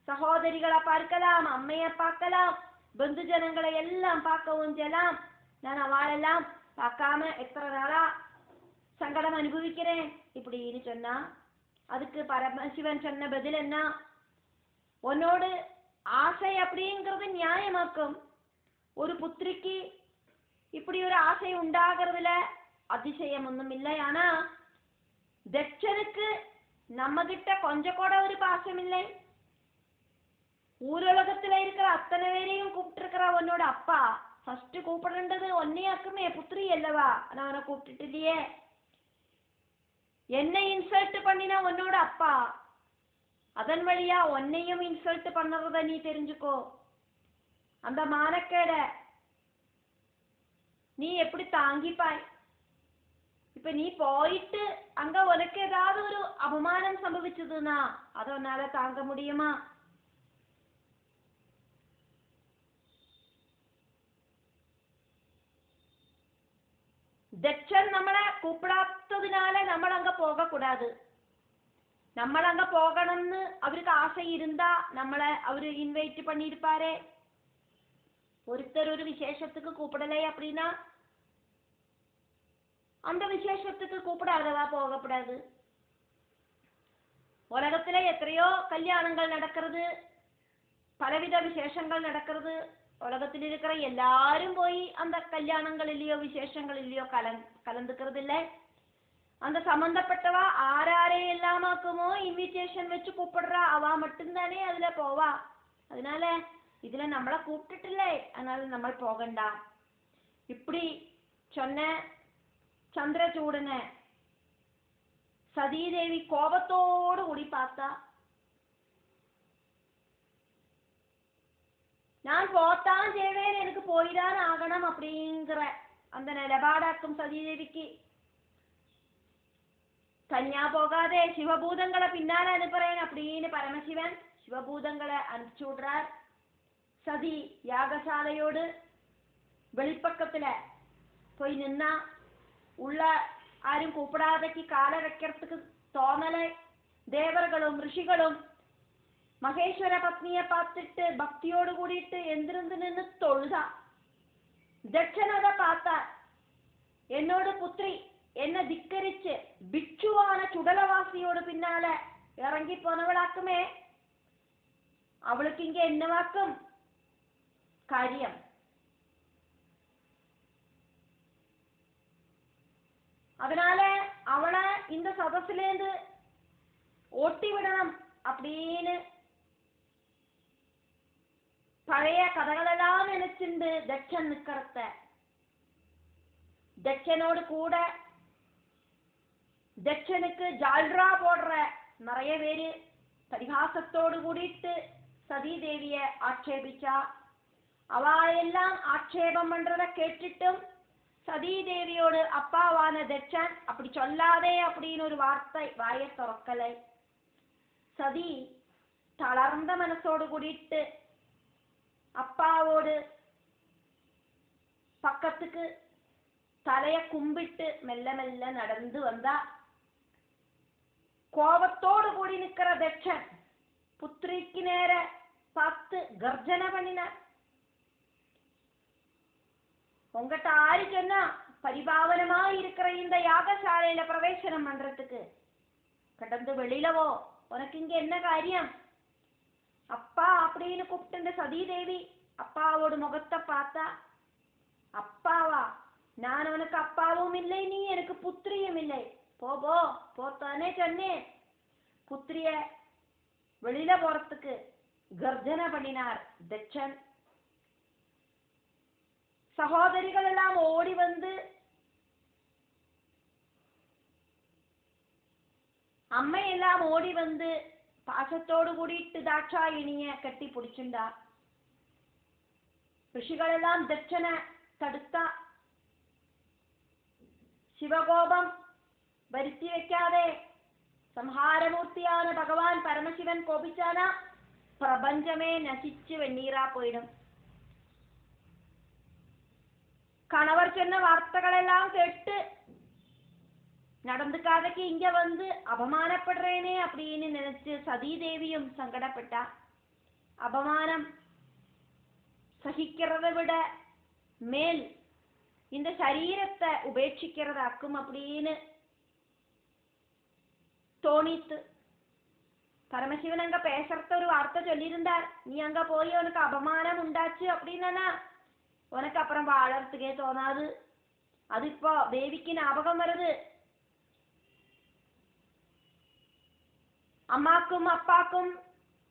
[SPEAKER 1] சகோதரிகளை பார்க்கலாம், அம்மையை பார்க்கலாம், பந்து ஜனங்களை எல்லாம் பார்க்கவும் செல்லாம். நான் அவளெல்லாம் பார்க்காம எத்தனை நாளா சங்கடம் அனுபவிக்கிறேன் இப்படின்னு சொன்னா. அதுக்கு பரமசிவன் சொன்ன பதில் என்ன, உன்னோடு ஆசை அப்படிங்கிறது நியாயமாக்கும். ஒரு புத்திரிக்கு இப்படி ஒரு ஆசை உண்டாகிறதுல அதிசயம் ஒன்றும் இல்லை. ஆனா தட்சனுக்கு நம்ம கிட்ட கொஞ்சம் கூட ஒரு பாசம் இல்லை. ஊரலகத்துல இருக்கிற அத்தனை பேரையும் கூப்பிட்டு இருக்கிற உன்னோட அப்பா ஃபர்ஸ்ட் கூப்பிடுறது ஒன்னையாக்குமே புத்திரி அல்லவா, நான் அவனை கூப்பிட்டுட்டு இல்லையே. என்ன இன்சல்ட் பண்ணினா உன்னோட அப்பா, அதன் வழியா உன்னையும் இன்சல்ட் பண்ணுறத நீ தெரிஞ்சுக்கோ. அந்த மானக்கேட நீ எப்படி தாங்கிப்பாய்? இப்ப நீ போயிட்டு அங்க உனக்கு ஏதாவது ஒரு அவமானம் சம்பவிச்சதுன்னா அதை உன்னால தாங்க முடியுமா? தட்சன் நம்மளை கூப்பிடாததுனால നമ്മൾ அங்க போக கூடாது. നമ്മൾ அங்க போகணும்னு அவருக்கு ஆசை இருந்தா நம்மளை அவரு இன்வைட் பண்ணிருப்பாரே. ஒருத்தர் ஒரு விசேஷத்துக்கு கூப்பிடலை அப்படின்னா அந்த விசேஷத்துக்கு கூப்பிடாதவா போகக்கூடாது. உலகத்துல எத்தனையோ கல்யாணங்கள் நடக்கிறது, பலவித விசேஷங்கள் நடக்கிறது. உலகத்தில் இருக்கிற எல்லாரும் போய் அந்த கல்யாணங்களிலேயோ விசேஷங்களிலேயோ கலந்துக்கிறது இல்லை. அந்த சம்பந்தப்பட்டவா ஆராரையெல்லாமாக்குமோ இன்விடேஷன் வச்சு கூப்பிடுறா, அவ மட்டும்தானே அதுல போவா. அதனால இதுல நம்மளை கூப்பிட்டுட்டில்லை, அதனால நம்ம போகண்டா. இப்படி சொன்ன சந்திரசூடனை சதீதேவி கோபத்தோடு கூடி பார்த்தா. நான் போத்தான் செய்வேன், எனக்கு போய்தான் ஆகணும் அப்படிங்கிற அந்த நிலபாடாக்கும் சதீதேவிக்கு. தனியா போகாதே, சிவபூதங்களை பின்னால அனுப்புறேன் அப்படின்னு பரமசிவன் சிவபூதங்களை அனுப்பிச்சு விடுறார். சதி யாகசாலையோடு வெளிப்பக்கத்துல போய் நின்னா உள்ள ஆரும் கூப்பிடாதக்கு கால வைக்கிறதுக்கு தோணலை. தேவர்களும் ரிஷிகளும் மகேஸ்வர பத்னியை பார்த்துட்டு பக்தியோடு கூடிட்டு எந்திருந்து நின்று தொழுதா. தட்சனதை பார்த்தார். என்னோட புத்திரி என்ன திக்கரிச்சு பிட்சுவான சுடலவாசியோடு பின்னால இறங்கி போனவளாக்குமே, அவளுக்கு இங்க என்னவாக்கும் காரியம்? அதனால அவளை இந்த சதசிலேந்து ஓட்டி விடணும் அப்படின்னு பழைய கதைகளெல்லாம் நினைச்சுண்டு தட்சன் நிக்கிறத. தட்சனோடு கூட தட்சனுக்கு ஜால்ரா போடுற நிறைய பேரு பரிகாசத்தோடு கூடிட்டு சதீதேவிய ஆட்சேபிச்சா. அவளையெல்லாம் ஆட்சேபம் பண்றத கேட்டுட்டும் சதீதேவியோடு அப்பாவான தட்சன் அப்படி சொல்லாதே அப்படின்னு ஒரு வார்த்தை வாயை திறக்கலை. சதி தளர்ந்த மனசோடு கூடிட்டு அப்பாவோடு பக்கத்துக்கு தலைய கும்பிட்டு மெல்ல மெல்ல நடந்து வந்தா. கோபத்தோடு கூடி நிக்கிற தட்சன் புத்திரிக்கு நேர பார்த்து கர்ஜனை பண்ணினார். உங்ககிட்ட ஆறு சொன்னா பரிபாவனமா இருக்கிற இந்த யாகசாலையில பிரவேசனம் பண்றதுக்கு கடந்து வெளியிலவோ, உனக்கு இங்க என்ன காரியம்? அப்பா அப்படின்னு கூப்பிட்டு சதீதேவி அப்பாவோட முகத்தை பார்த்தா. அப்பாவா? நான் உனக்கு அப்பாவும் இல்லை, நீ எனக்கு புத்திரியும் இல்லை. போ போத்தானே சொன்னேன். புத்திரிய வெளியில போறதுக்கு கர்ஜனை பண்ணினார் தட்சன். சகோதரிகள் எல்லாம் ஓடி வந்து அம்மையெல்லாம் ஓடி வந்து பாசத்தோடு கூடிட்டு தாட்சாயினிய கட்டி பிடிச்சுண்டா. ரிஷிகள் எல்லாம் தட்சனை தடுத்தா. சிவகோபம் வருத்தி வைக்காதே, சம்ஹாரமூர்த்தியான பகவான் பரமசிவன் கோபிச்சானா பிரபஞ்சமே நசிச்சு வெண்ணீரா போயிடும். கணவர் சொன்ன வார்த்தைகளெல்லாம் கேட்டு நடந்துக்காதக்கு இங்க வந்து அவமானப்படுறேனே அப்படின்னு நினைச்சு சதீதேவியும் சங்கடப்பட்டா. அவமானம் சகிக்கிறத விட மேல் இந்த சரீரத்தை உபேட்சிக்கிறதாக்கும் அப்படின்னு தோணித்து. பரமசிவன் அங்க பேசுறத ஒரு வார்த்தை சொல்லியிருந்தார். நீ அங்க போய் உனக்கு அவமானம் உண்டாச்சு அப்படின்னா உனக்கு அப்புறம் வாழறதுக்கே தோணாது. அது இப்போ தேவிக்கு ஞாபகம் வருது. அம்மாக்கும் அப்பாக்கும்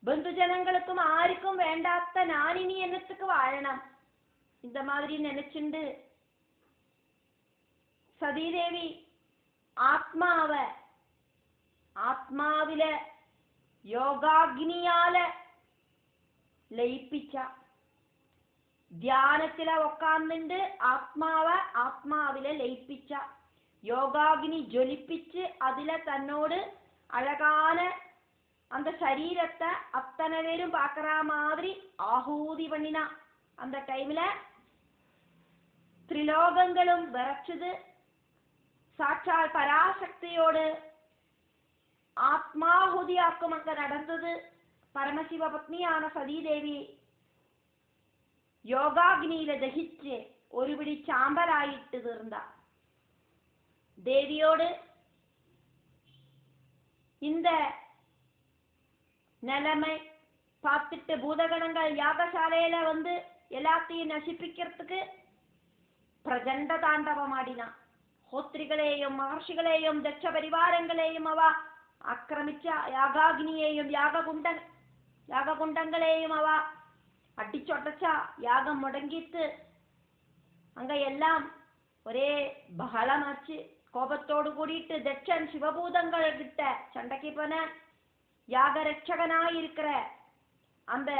[SPEAKER 1] பந்துஜனங்களுக்கும் ஆருக்கும் வேண்டாத்த நான் இனி என்னத்துக்கு வாழணும் இந்த மாதிரி நினைச்சுண்டு சதீதேவி ஆத்மாவில யோகாக்னியால ലയിപ്പിച്ച தியானத்தில உட்கார்ந்துட்டு ஆத்மாவில லயிப்பிச்ச யோகாக்னி ஜொலிப்பிச்சு அதுல தன்னோடு அழகான அந்த சரீரத்தை அத்தனை பேரும் பார்க்கற மாதிரி ஆஹூதி பண்ணினா. அந்த டைம்ல திரிலோகங்களும் விரைச்சது. சாட்சால் பராசக்தியோடு ஆத்மாஹுதியாக்கும் அங்க நடந்தது. பரமசிவ பத்னியான சதீதேவி யோகாக்னியில தகிச்சு ஒரு பிடி சாம்பலாயிட்டு இருந்தா. தேவியோடு இந்த நிலைமை பார்த்துட்டு பூதகணங்கள் யாகசாலையில வந்து எல்லாத்தையும் நசிப்பிக்கிறதுக்கு பிரஜண்ட தாண்டவம் ஆடினா. ஹோத்ரிகளையும் மகர்ஷிகளையும் தட்ச பரிவாரங்களையும் அவ ஆக்கிரமிச்ச யாகாக்னியையும் யாககுண்டங்களையும் அவ அடிச்சொட்டச்சா. யாகம் முடங்கித்து அங்க எல்லாம் ஒரே பகலமாச்சு. கோபத்தோடு கூடிட்டு தட்சன் சிவபூதங்கள் கிட்ட சண்டைக்கு போன. யாக ரட்சகனாயிருக்கிற அந்த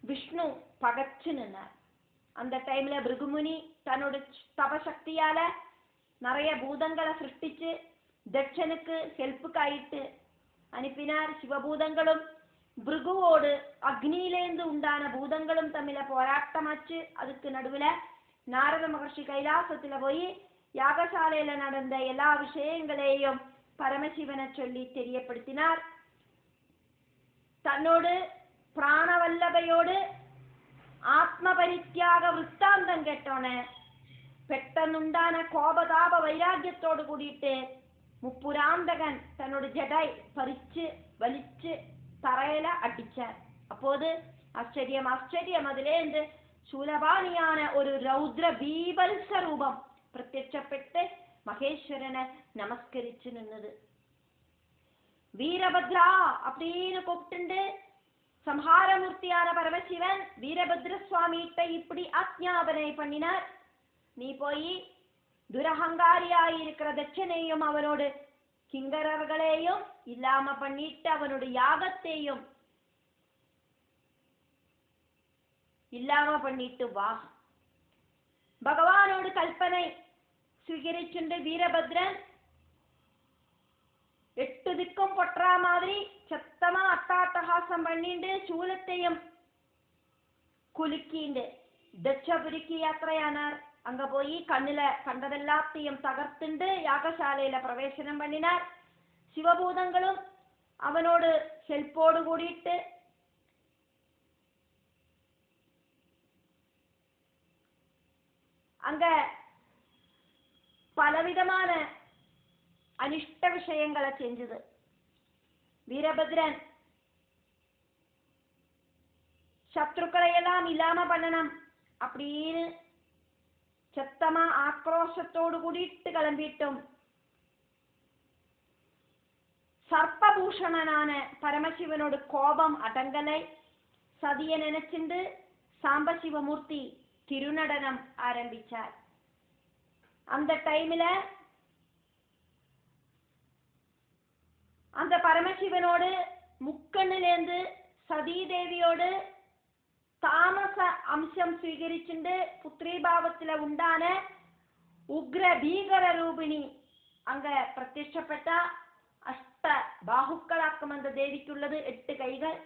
[SPEAKER 1] விஷ்ணு பகச்சு நின்னார். அந்த டைம்ல பிருகுமுனி தன்னோட தபசக்தியால நிறைய பூதங்களை சிருஷ்டிச்சு தட்சனுக்கு ஹெல்ப்புக்கு ஆயிட்டு அனுப்பினார். சிவபூதங்களும் பிருகுவோடு அக்னியிலேந்து உண்டான பூதங்களும் தம்மில போராட்டமாச்சு. அதுக்கு நடுவுல நாரத மகர்ஷி கைலாசத்துல போய் யாகசாலையில நடந்த எல்லா விஷயங்களையும் பரமசிவனை சொல்லி தெரியப்படுத்தினார். தன்னோடு பிராணவல்லபையோடு ஆத்ம பரித்தியாக விற்த்தாந்தம் கேட்டோன பெட்டனுண்டான கோபதாப வைராக்கியத்தோடு கூடிட்டு முப்புராந்தகன் தன்னோட ஜடை பறிச்சு வலிச்சு தரையில அடிச்சார். அப்போது ஆச்சரியம் அதிலேந்து சூலபாணியான ஒரு ரௌத்ர பீபல்ச ரூபம் பிரத்யட்சப்பட்டு மகேஸ்வரனை நமஸ்கரிச்சு நின்னது. வீரபத்ரா அப்படின்னு கூப்பிட்டு சம்ஹாரமூர்த்தியான பரமசிவன் வீரபத்ர சுவாமிகிட்ட இப்படி ஆக்ஞாபனை பண்ணினார். நீ போய் துரகங்காரியாயிருக்கிற தட்சனையும் அவனோடு கிங்கரர்களையும் இல்லாம பண்ணிட்டு அவனுடைய யாகத்தையும் இல்லாம பண்ணிட்டு வா. பகவானோடு கல்பனை ஸ்வீகரிச்சுண்டு வீரபத்ரன் 8 திக்கும் பொற்றா மாதிரி சத்தமா அட்டாட்டகாசம் பண்ணிண்டு சூலத்தையும் குலுக்கிண்டு தட்சபுரிக்கு யாத்திரையானார். அங்க போய் கண்ணுல கண்டதெல்லாத்தையும் தகர்த்துண்டு யாகசாலையில பிரவேசனம் பண்ணினார். சிவபூதங்களும் அவனோடு ஹெல்ப்போடு கூடிட்டு அங்க பலவிதமான அனிஷ்ட விஷயங்களை செஞ்சது. வீரபத்ரன் சத்ருக்களை எல்லாம் இல்லாம பண்ணணும் அப்படின்னு சத்தமா ஆக்ரோஷத்தோடு கூடிட்டு கிளம்பிட்டும் சர்ப்பபூஷணனான பரமசிவனோட கோபம் அடங்கலை. சதிய நினைச்சுண்டு சாம்பசிவமூர்த்தி திருநடனம் ஆரம்பிச்சார். அந்த டைம்ல அந்த பரமசிவனோடு முக்கண்ணிலேந்து சதீதேவியோடு தாமச அம்சம் ஸ்வீகரிச்சுண்டு புத்திரிபாவத்துல உண்டான உக்ர பீகர ரூபிணி அங்க பிரத்யட்சப்பட்ட. அஷ்ட பாகுக்களாக்கும் அந்த தேவிக்குள்ளது 8 கைகள்.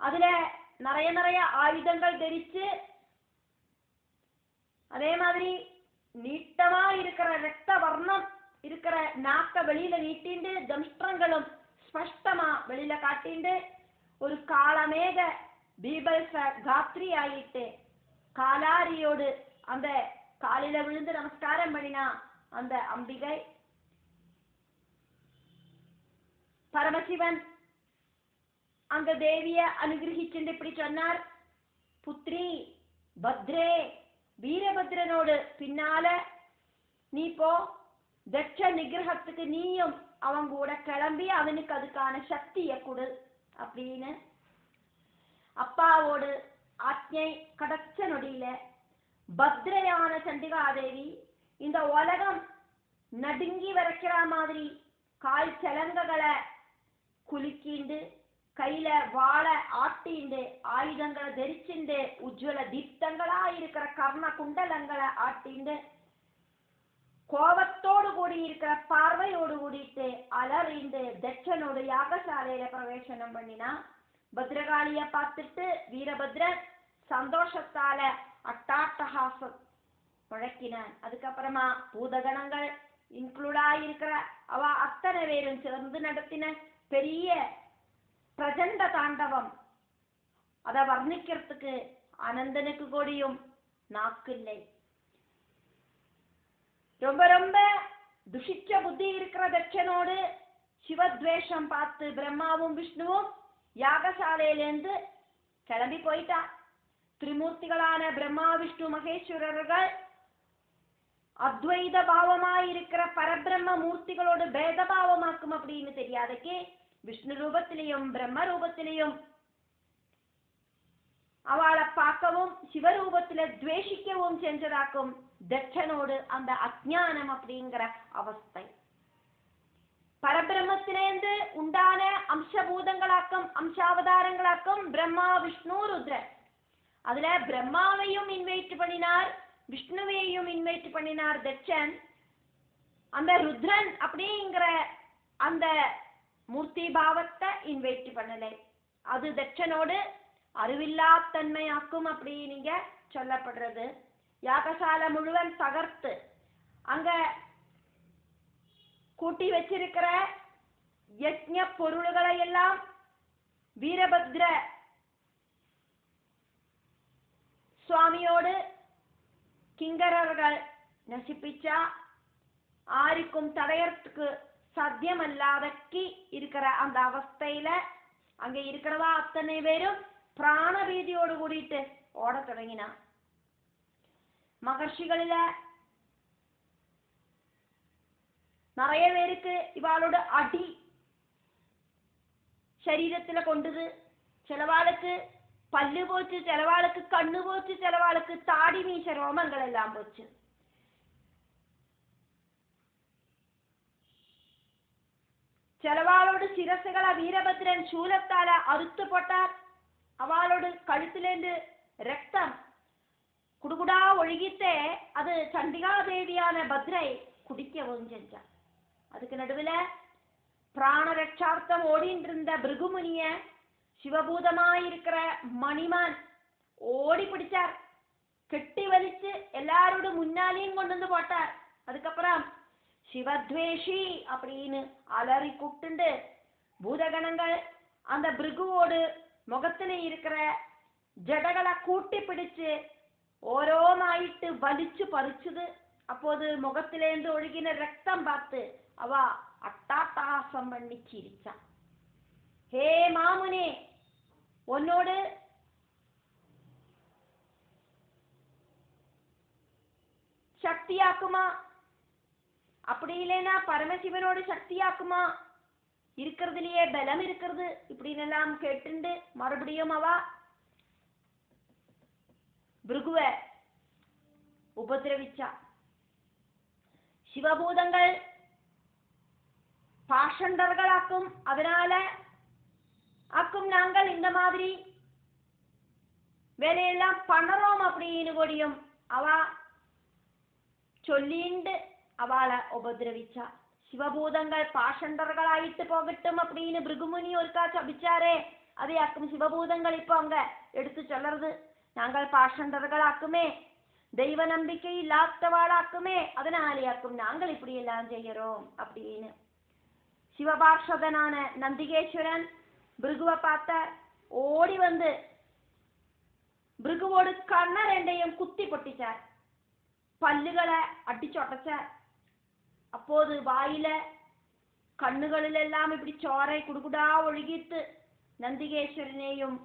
[SPEAKER 1] அதுல நிறைய ஆயுதங்கள் தரிச்சு அதே மாதிரி நீட்டமா இருக்கிற ரத்த வர்ணம் இருக்கிற நாக்க வெளியில நீட்டிண்டு தம்ஷ்டங்களும் ஸ்பஷ்டமா வெளியில காட்டிண்டு ஒரு காலமேக பீபல்ச காத்ரி ஆயிட்டு காலாரியோடு அந்த காலில விழுந்து நமஸ்காரம் பண்ணினா அந்த அம்பிகை. பரமசிவன் அந்த தேவிய அனுகிரகிச்சுண்டு இப்படி சொன்னார், புத்ரி பத்ரே, வீரபத்ரனோடு பின்னால நீ போ, தட்ச நிகிரகத்துக்கு நீயும் அவன் கூட கிளம்பி அவனுக்கு அதுக்கான சக்தியை கொடு அப்படின்னு அப்பாவோடு ஆக்ஞை கடச்ச நொடியில பத்ரையான சண்டிகாதேவி இந்த உலகம் நடுங்கி வரைக்கிற மாதிரி கால் சலங்ககளை குலுக்கிண்டு கையில வாழை ஆட்டிண்டு ஆயுதங்களை தரிச்சுண்டு உஜ்வல தீப்தங்களா இருக்கிற கர்ண குண்டலங்களை ஆட்டிண்டு கோபத்தோடு கூடி இருக்கிற பார்வையோடு கூடிட்டு அலறிண்டு தட்சனோடு யாகசாலையில பிரவேசனம் பண்ணினா பத்ரகாளிய பார்த்துட்டு வீரபத்ரன் சந்தோஷத்தால அட்டாட்டஹாசம் முழக்கினான். அதுக்கப்புறமா பூதகணங்கள் இன்க்ளூடா இருக்கிற அவ அத்தனை பேரும் சேர்ந்து நடத்தின பெரிய பிரச்சண்ட தாண்டவம். அதை வர்ணிக்கிறதுக்கு அனந்தனுக்கு கூடியும் நாக்கில்லை. ரொம்ப ரொம்ப துஷிச்ச புத்தி இருக்கிற தட்சனோடு சிவத்வேஷம் பார்த்து பிரம்மாவும் விஷ்ணுவும் யாகசாலையிலேருந்து கிளம்பி போயிட்டா. திரிமூர்த்திகளான பிரம்மா விஷ்ணு மகேஸ்வரர்கள் அத்வைத பாவமாயிருக்கிற பரபிரம்ம மூர்த்திகளோடு பேதபாவமாக்கும் அப்படின்னு தெரியாதக்கு விஷ்ணு ரூபத்திலையும் பிரம்ம ரூபத்திலையும் அவளை பார்க்கவும் சிவரூபத்தில துவேஷிக்கவும் செஞ்சதாக்கும் தட்சனோடு அந்த அஜ்ஞானம் அப்படிங்கிற அவஸ்தை. பரபிரம்மத்திலேந்து உண்டான அம்சபூதங்களாக்கும் அம்சாவதாரங்களாக்கும் பிரம்மா விஷ்ணு ருத்ரன். அதுல பிரம்மாவையும் இன்வைட் பண்ணினார், விஷ்ணுவையும் இன்வைட் பண்ணினார் தட்சன். அந்த ருத்ரன் அப்படிங்கிற அந்த மூர்த்தி பாவத்தை இன்வைட் பண்ணலை. அது தட்சனோடு அறிவில்லாத்தன்மையாக்கும் அப்படி நீங்க சொல்லப்படுறது. யாகசாலை முழுவன் தகர்த்து அங்க கூட்டி வச்சிருக்கிற யஜ்ஞ பொருள்களை எல்லாம் வீரபத்ர சுவாமியோடு கிங்கரர்கள் நசிப்பிச்சா ஆருக்கும் தடையறதுக்கு சாத்தியமல்லாதக்கி இருக்கிற அந்த அவஸ்தையில அங்க இருக்கிறவா அத்தனை பேரும் பிராண பீதியோடு கூடிட்டு ஓட தொடங்கினா. மகர்ஷிகளில நிறைய பேருக்கு இவாளோட அடி சரீரத்துல கொண்டுது. சிலவாளுக்கு பல்லு போச்சு, சிலவாளுக்கு கண்ணு போச்சு, சிலவாளுக்கு தாடி மீச ரோமங்கள் எல்லாம் போச்சு. சிலவாளோடு சிரசுகளை வீரபத்ரன் சூலத்தால அறுத்து போட்டார். அவளோடு கழுத்திலேந்து ரத்தம் குடுகுடா ஒழுகித்தே அது சண்டிகா தேவியான பத்ரை குடிக்கவும் செஞ்சார். அதுக்கு நடுவில் பிராண ரட்சார்த்தம் ஓடிட்டு இருந்த பிருகுமுனிய சிவபூதமாயிருக்கிற மணிமான் ஓடி பிடிச்சார். கெட்டி வலிச்சு எல்லாரோட முன்னாலேயும் கொண்டு வந்து போட்டார். அதுக்கப்புறம் சிவத்வேஷி அப்படின்னு அலறி கூப்பிட்டு பூதகணங்கள் அந்த பிருகுவோடு முகத்துல இருக்கிற ஜடகளை கூட்டி பிடிச்சு ஓரோமாயிட்டு வலிச்சு பறிச்சுது. அப்போது முகத்திலேந்து ஒழுகின ரத்தம் பார்த்து அவ அட்டாட்டாசம் பண்ணி சிரிச்சா. ஹே மாமுனே, உன்னோடு சக்தியாக்குமா, அப்படி இல்லைன்னா பரமசிவனோடு சக்தியாக்குமா, இருக்கிறதுலயே பலம் இருக்கிறது இப்படின்னு எல்லாம் கேட்டுண்டு மறுபடியும் அவ பிருகுவ உபதிரவிச்சா. சிவபூதங்கள் பாஷண்டர்களாக்கும், அதனால ஆக்கும் நாங்கள் இந்த மாதிரி வேலையெல்லாம் பண்ணறோம் அப்படின்னு கூடியும் அவ சொல்லிண்டு அவளை உபதிரவிச்சா. சிவபூதங்கள் பாஷண்டர்களாயிட்டு போகட்டும் அப்படின்னு பிருகுமுனி ஒருக்கா சபிச்சாரே, அதையாக்கும் சிவபூதங்கள் இப்போ அங்க எடுத்து சொல்றது. நாங்கள் பாஷண்டர்களாக்குமே, தெய்வ நம்பிக்கை இல்லாதவாளாக்குமே, அதனாலேயாக்கும் நாங்கள் இப்படி எல்லாம் செய்யறோம் அப்படின்னு. சிவபார்ஷதனான நந்திகேஸ்வரன் பிருகுவை பார்த்தார். ஓடி வந்து பிருகுவோடு கண்ண ரெண்டையும் குத்தி பொட்டிச்சார், பல்லுகளை அடிச்சொட்டச்சார். அப்போது வாயில கண்ணுகளில் எல்லாம் இப்படி சோரை குடுகுடா ஒழுகிட்டு நந்திகேஸ்வரனையும்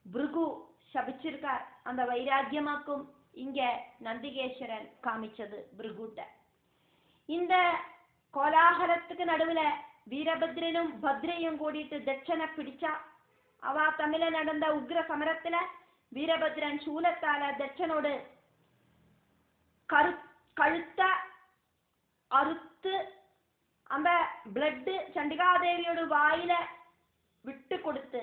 [SPEAKER 1] பிருகு சபிச்சிருக்கார். அந்த வைராக்கியமாக்கும் இங்க நந்திகேஸ்வரன் காமிச்சது பிருகுட்ட. இந்த கோலாகலத்துக்கு நடுவுல வீரபத்ரனும் பத்ரையும் கூடிட்டு தட்சனை பிடிச்சா. அவ தமிழ நடந்த உக்ர சமரத்துல வீரபத்ரன் சூலத்தால தட்சனோடு கழுத்த அறுத்து அந்த பிளட்டு சண்டிகாதேவியோட வாயில விட்டு கொடுத்து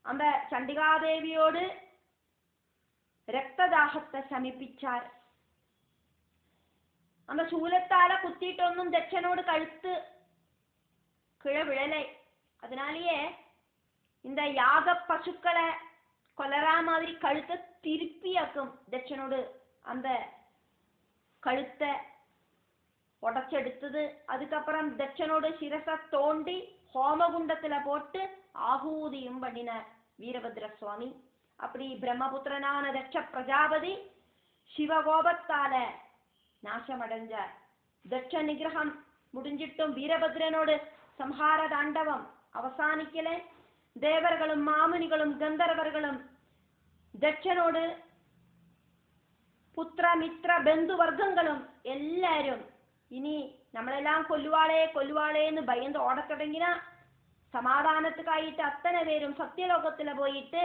[SPEAKER 1] அந்த சண்டிகாதேவியோடு രക്തദാഹത്തെ ശമിപ്പിച്ചാർ. அந்த சூலத்தால குத்திட்டொன்னும் தட்சனோடு கழுத்து கிழ விழலை. அதனாலேயே இந்த யாக பசுக்களை கொலரா மாதிரி கழுத்தை திருப்பியாக்கும் தட்சனோடு அந்த கழுத்தை உடச்செடுத்தது. அதுக்கப்புறம் தட்சனோடு சிரச தோண்டி ஹோமகுண்டத்துல போட்டு ஆகூதியும் பண்ணினார் வீரபத்ர சுவாமி. அப்படி பிரம்மபுத்திரனான தட்ச பிரஜாபதி சிவகோபத்தால நாசமடைஞ்சார். தட்ச நிகிரகம் முடிஞ்சிட்டும் வீரபத்ரனோடு சம்ஹார தாண்டவம் அவசானிக்கல. தேவர்களும் மாமுனிகளும் கந்தர்வர்களும் தட்சனோடு പുത്ര മിത്ര ബന്ധുവർഗങ്ങളും എല്ലാവരും ഇനി നമ്മളെല്ലാം കൊല്ലുവാളേ എന്ന് ഭയന്ന് ഓടത്തുടങ്ങിന സമാധാനത്തുക്കായിട്ട് അത്തனை പേരും സത്യലോകത്തിൽ പോയിട്ട്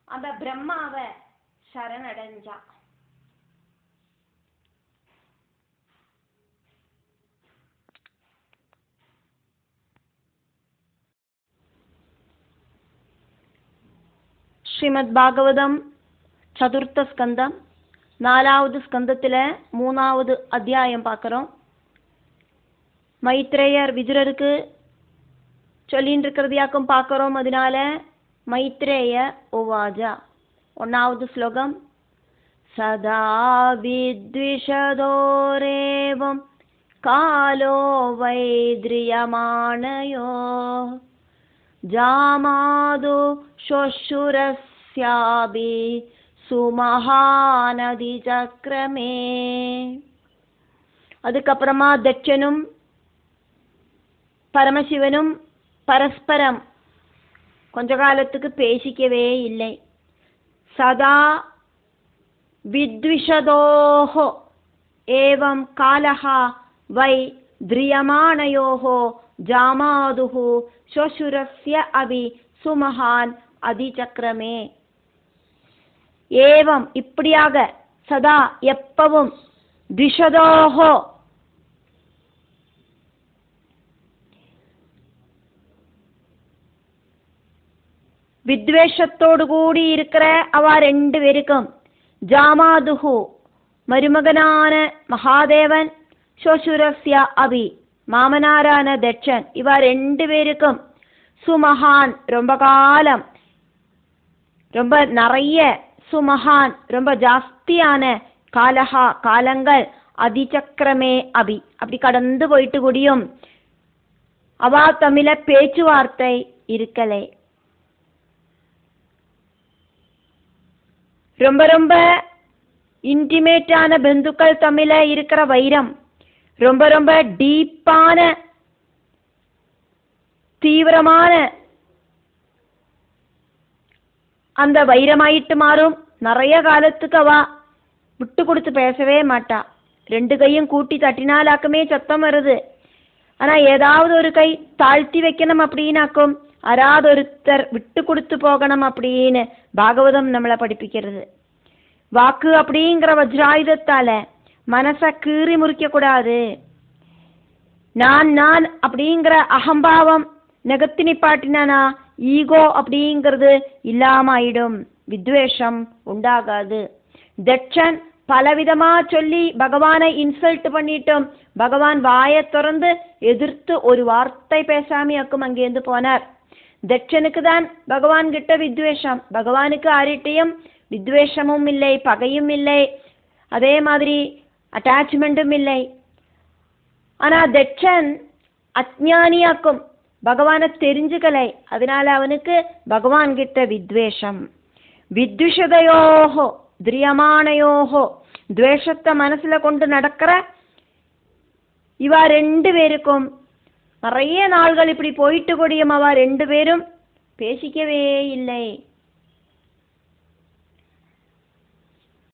[SPEAKER 1] அந்த பிரம்மாவை சரணடைஞ்சா. ஸ்ரீமத் பாகவதம் சதுர்த்த ஸ்கந்தம் 4வது ஸ்கந்தத்துல 3வது அத்தியாயம் பார்க்கிறோம். மைத்ரேயர் விதுரருக்கு சொல்லிட்டு இருக்கிறதையாக்கும் பார்க்கிறோம். அதனால மைத்ரேய உவாஜ 1வது ஸ்லோகம். சதா வித்விஷதோரேவம் காலோ வைத்ரியமானயோ ஜாமாது ஷொஷுரஸ்யாபி சுமஹாநதி சக்கரமே. அதுக்கப்புறமா தட்சனும் பரமசிவனும் பரஸ்பரம் கொஞ்ச காலத்துக்கு பேசிக்கவே இல்லை. சதா வித்விஷதோஹோ ஏவம் காலஹா வை த்ரியமானயோஹோ ஜாமாதுஹு ஷொஷுரஸ்ய அபி சுமஹான் அதிசக்கரமே. ஏவம் இப்படியாக சதா எப்பவும் த்விஷதோஹோ வித்வேஷத்தோடு கூடி இருக்கிற அவ 2 பேருக்கும் ஜாமாதுஹு மருமகனான மகாதேவன் ஷொஷுரஸ்ய அபி மாமனாரான தட்சன் இவ 2 பேருக்கும் சுமஹான் ரொம்ப காலம் ரொம்ப நிறைய சுமஹான் ரொம்ப ஜாஸ்தியான காலஹா காலங்கள் அதிசக்கரமே அபி அப்படி கடந்து போயிட்டு கூடியும் அவ தமிழ பேச்சுவார்த்தை இருக்கலை. ரொம்ப ரொம்ப இன்டிமேட்டான பந்துக்கள் தமிழ இருக்கிற வைரம் ரொம்ப ரொம்ப டீப்பான தீவிரமான அந்த வைரமாயிட்டு மாறும். நிறைய காலத்துக்கு அவ விட்டு கொடுத்து பேசவே மாட்டா. 2 கையும் கூட்டி தட்டினாலாக்குமே சத்தம் வருது. ஆனா ஏதாவது ஒரு கை தாழ்த்தி வைக்கணும் அப்படின்னாக்கும் அராது ஒருத்தர் விட்டு கொடுத்து போகணும் அப்படின்னு பாகவதம் நம்மளை படிப்பிக்கிறது. வாக்கு அப்படிங்கிற வஜ்ராயுதத்தால மனச கீறி முறிக்க கூடாது. நான் அப்படிங்கிற அகம்பாவம் நெகத்தி நிப்பாட்டினா ஈகோ அப்படிங்கிறது இல்லாம ஆயிடும். வித்வேஷம் உண்டாகாது. தட்சன் பலவிதமா சொல்லி பகவானை இன்சல்ட் பண்ணிட்டோம். பகவான் வாயை திறந்து எதிர்த்து ஒரு வார்த்தை பேசாமையாக்கும் அங்கேருந்து போனார். தட்சனுக்கு தான் பகவான் கிட்ட வித்வேஷம். பகவானுக்கு ஆரிட்டையும் வித்வேஷமும் இல்லை, பகையும் இல்லை, அதே மாதிரி அட்டாச்மெண்ட்டும் இல்லை. ஆனா தட்சன் அஜ்ஞானியாக்கும், பகவானை தெரிஞ்சுக்கலை. அதனால அவனுக்கு பகவான் கிட்ட வித்வேஷம். வித்விஷதையோஹோ திரியமானயோஹோ துவேஷத்தை மனசுல கொண்டு நடக்கிற இவ 2 பேருக்கும் நிறைய நாள்கள் இப்படி போயிட்டு கூடியும் அவ 2 பேரும் பேசிக்கவே இல்லை.